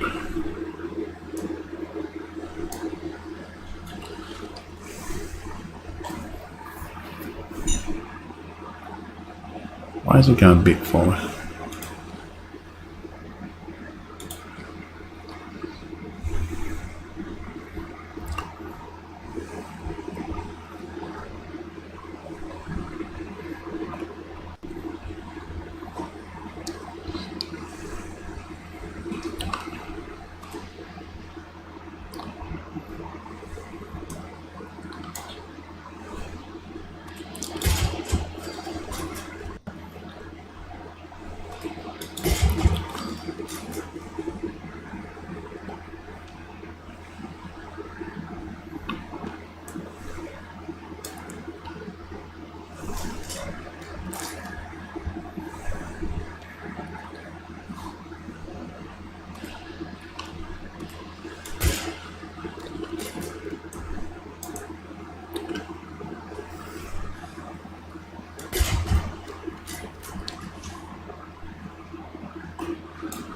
Why is it going beep for me?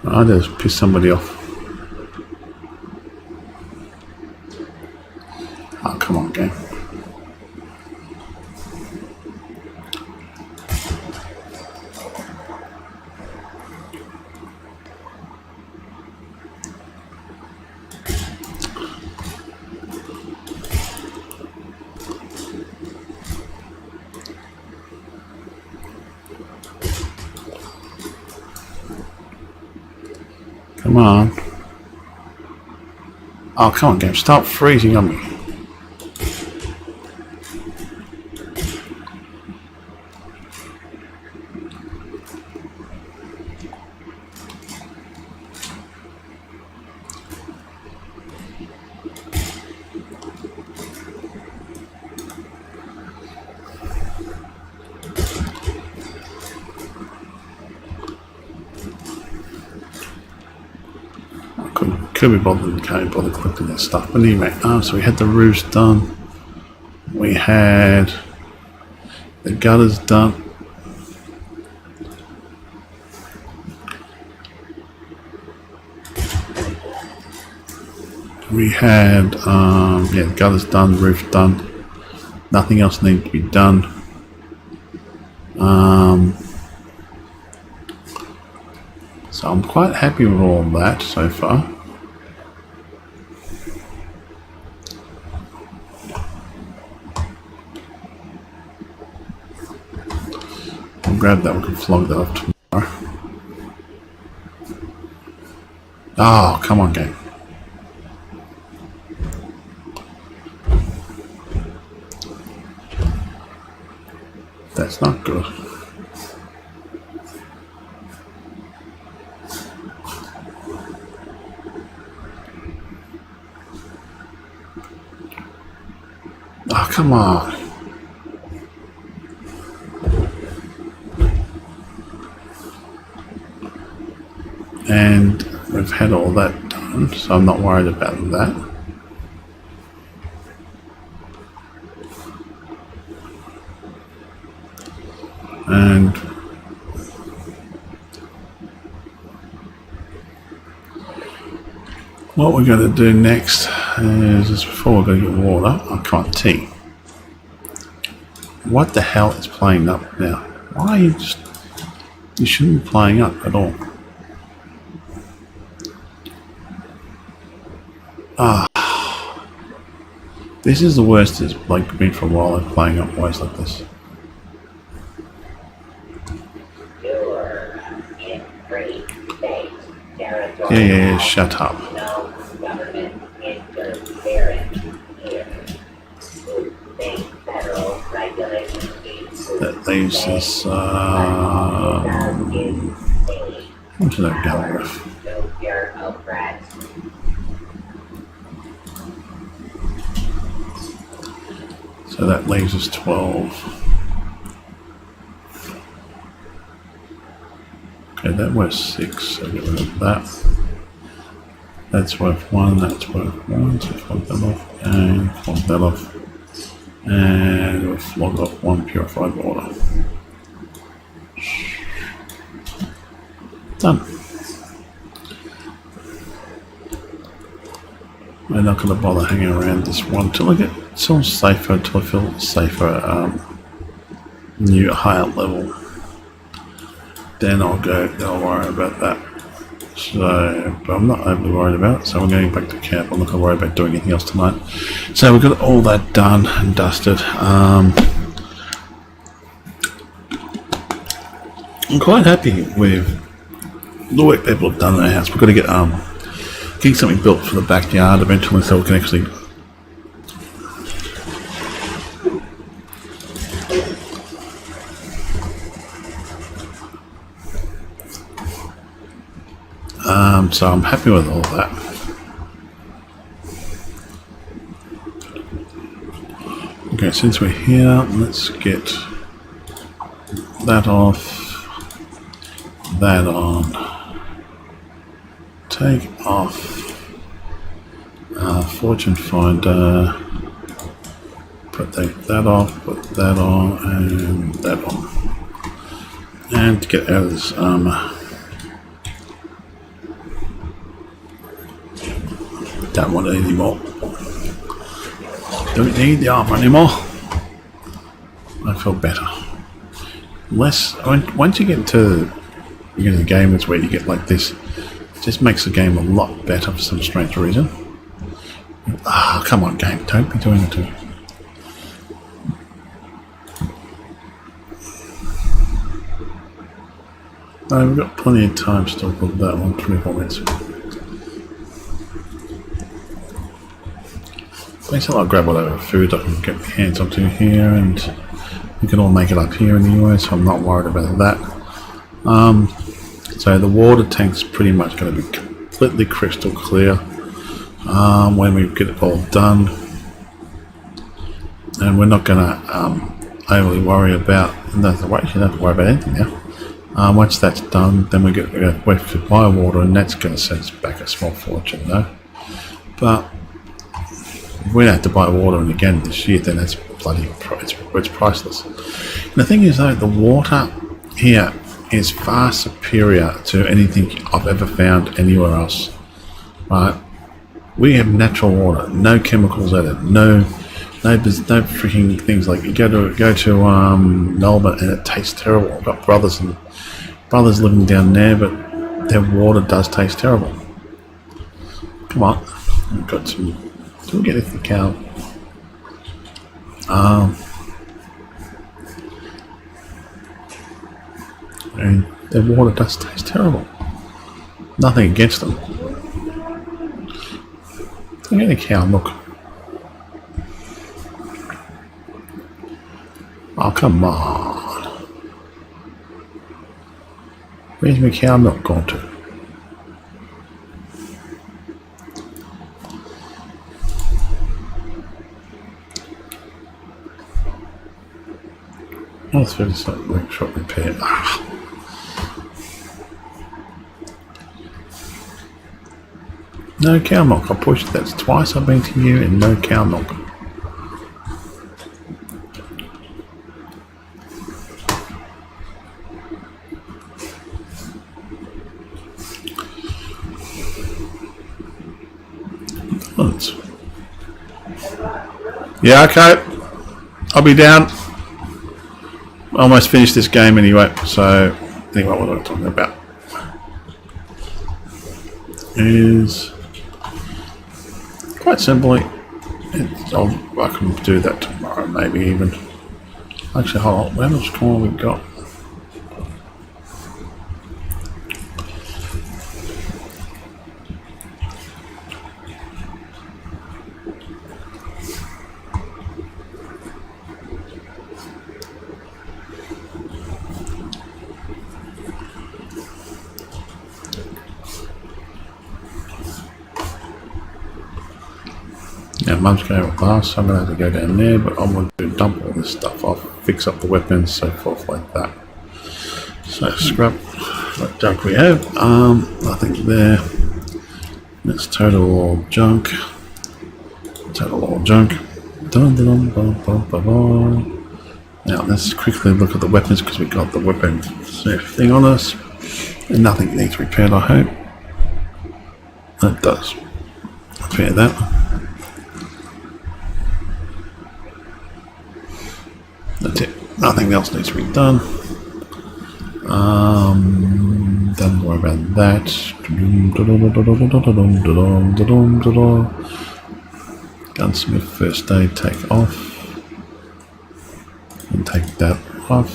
I just pissed somebody off. Oh, come on, game. Come on. Oh, come on, game. Stop freezing on me. Could be bothered, can't bother collecting that stuff. But anyway, so we had the roofs done. We had the gutters done. We had yeah, the gutters done, roof done. Nothing else needed to be done. So I'm quite happy with all that so far. I'll grab that, we can flog that off tomorrow. Oh, come on, game. That's not good. Oh, come on. And we've had all that done, so I'm not worried about that. And what we're going to do next is, just before we're going to get water, I can't tea. What the hell is playing up now? Why are you just, you shouldn't be playing up at all. This is the worst it's like been for a while, like playing up ways like this. Yeah, shut up. No government interference here. Federal regulations. That leaves us, into that gun roof. So that leaves us 12. Okay, that was 6, so get rid of that. That's worth 1, that's worth 1, so flog that off, and flog that off. And we'll flog off 1 purified water. Done. We're not going to bother hanging around this one till I get some safer, till I feel safer, new higher level. Then I'll worry about that. So, but I'm not overly worried about it, so we're going back to camp. I'm not going to worry about doing anything else tonight. So we've got all that done and dusted. I'm quite happy with the work people have done in our house. We've got to get something built for the backyard eventually, so we can actually so I'm happy with all that. Okay, since we're here, let's get that off, that on, take off Fortune Finder, put that off, put that on, and that on. And to get out of this Don't want it anymore. Don't need the armor anymore. I feel better. Once you get to the game, it's where you get like this. It just makes the game a lot better for some strange reason. Ah, come on, game! Don't be doing it to me. No, we've got plenty of time still for that one. 24 minutes. Basically, I'll grab whatever food I can get my hands onto here, and we can all make it up here anyway, so I'm not worried about that. So the water tank's pretty much going to be completely crystal clear when we get it all done, and we're not going to overly worry about. You don't have to worry about anything now. Once that's done, then we get wait to buy water, and that's going to set us back a small fortune, though. But if we don't have to buy water again this year, then it's bloody it's priceless. And the thing is, though, the water here is far superior to anything I've ever found anywhere else. Right? We have natural water, no chemicals in it, no freaking things like you go to Melbourne and it tastes terrible. I've got brothers living down there, but their water does taste terrible. Come on, we've got some. Do we get it for the cow? And their water does taste terrible. Nothing against them. I'm getting cow milk. Oh, come on. Where's my cow milk gone to? Oh, 30 workshop repair. No cow milk. I pushed that twice. I've been to you and no cow milk. Yeah, okay. I'll be down. Almost finished this game anyway, so anyway, what I'm talking about is quite simply, I can do that tomorrow, maybe even. Actually, hold on, how much time have we got? Yeah, Mum's going with glass, so I'm going to have to go down there, but I'm going to dump all this stuff off, fix up the weapons, so forth like that. So scrap what junk we have. I think there. That's total all junk. Total all junk. Dun, dun, dun, dun, dun, dun. Now let's quickly look at the weapons because we got the weapon thing on us, and nothing needs repaired. I hope that does repair that. That's it. Nothing else needs to be done. Don't worry about that. Gunsmith first aid, take off. And take that off.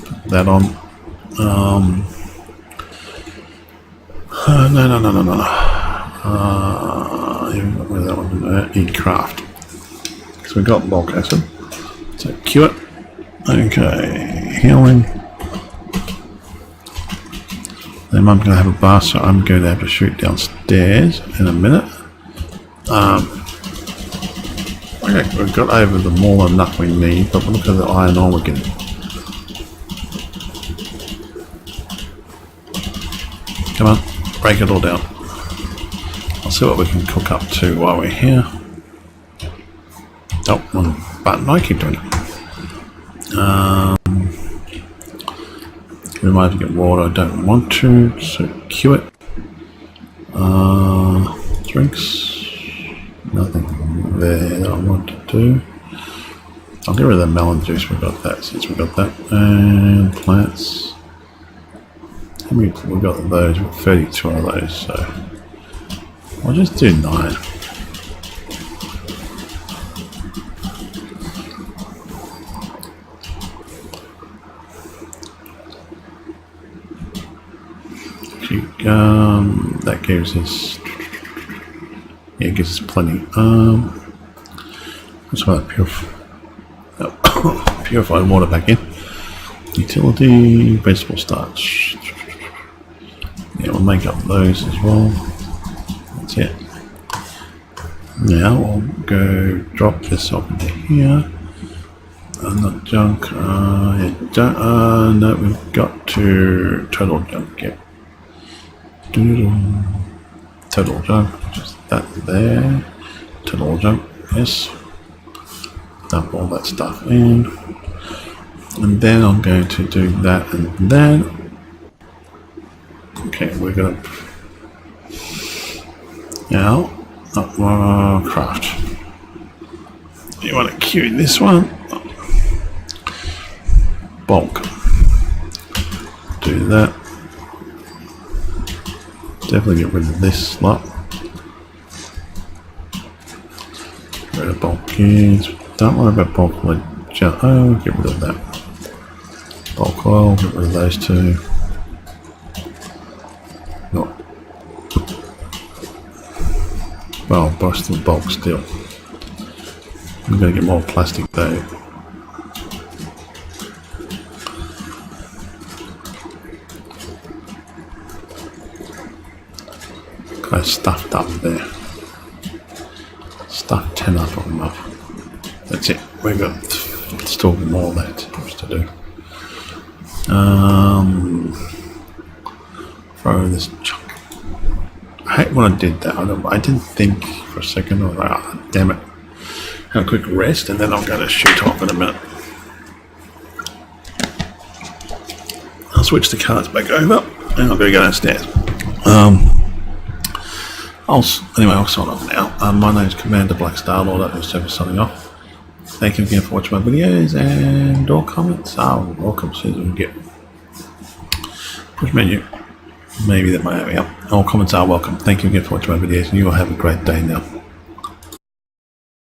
Put that on. No. Where's that one? E-craft. So we got bulk acid. So cue it. Okay, healing. Then I'm going to have a bath, so I'm going to have to shoot downstairs in a minute. Okay, we've got over the more than enough we need, but look at the iron ore we're getting. Come on, break it all down. I'll see what we can cook up to while we're here. Oh, one button, I keep doing it. We might have to get water, I don't want to, so cue it. Drinks. Nothing there that I want to do. I'll get rid of the melon juice. We got that since we got that. And plants. How many we got of those? We've got 32 of those. So I'll just do 9. That gives us, yeah, it gives us plenty. Let's try that purified water back in. Utility, vegetable starch. Yeah, we'll make up those as well. That's it. Now I'll go drop this off into here. Not junk. No, we've got to total junk. Yep. Total junk, just that there. Total junk, yes. Dump all that stuff in. And then I'm going to do that and then. Okay, we're going to. Now, craft. You want to queue this one. Bulk. Do that. Definitely get rid of this lot. Get rid of bulk gears. Don't worry about bulk oil. Oh, get rid of that. Bulk oil, get rid of those two. No. Well, bust the bulk still. I'm going to get more plastic though. Got stuffed up there. Stuffed 10 up on them up. That's it. We've got still more left to do. Throw this chunk. I hate when I did that. I didn't think for a second. I was like, oh, damn it. Have a quick rest and then I'm going to shoot off in a minute. I'll switch the cards back over and I'm going to go downstairs. I'll sign off now. My name is Commander Black Star Lord. That was Service signing off. Thank you again for watching my videos, and all comments are welcome. As soon as we can get push menu, maybe that might have me up. All comments are welcome. Thank you again for watching my videos, and you all have a great day now.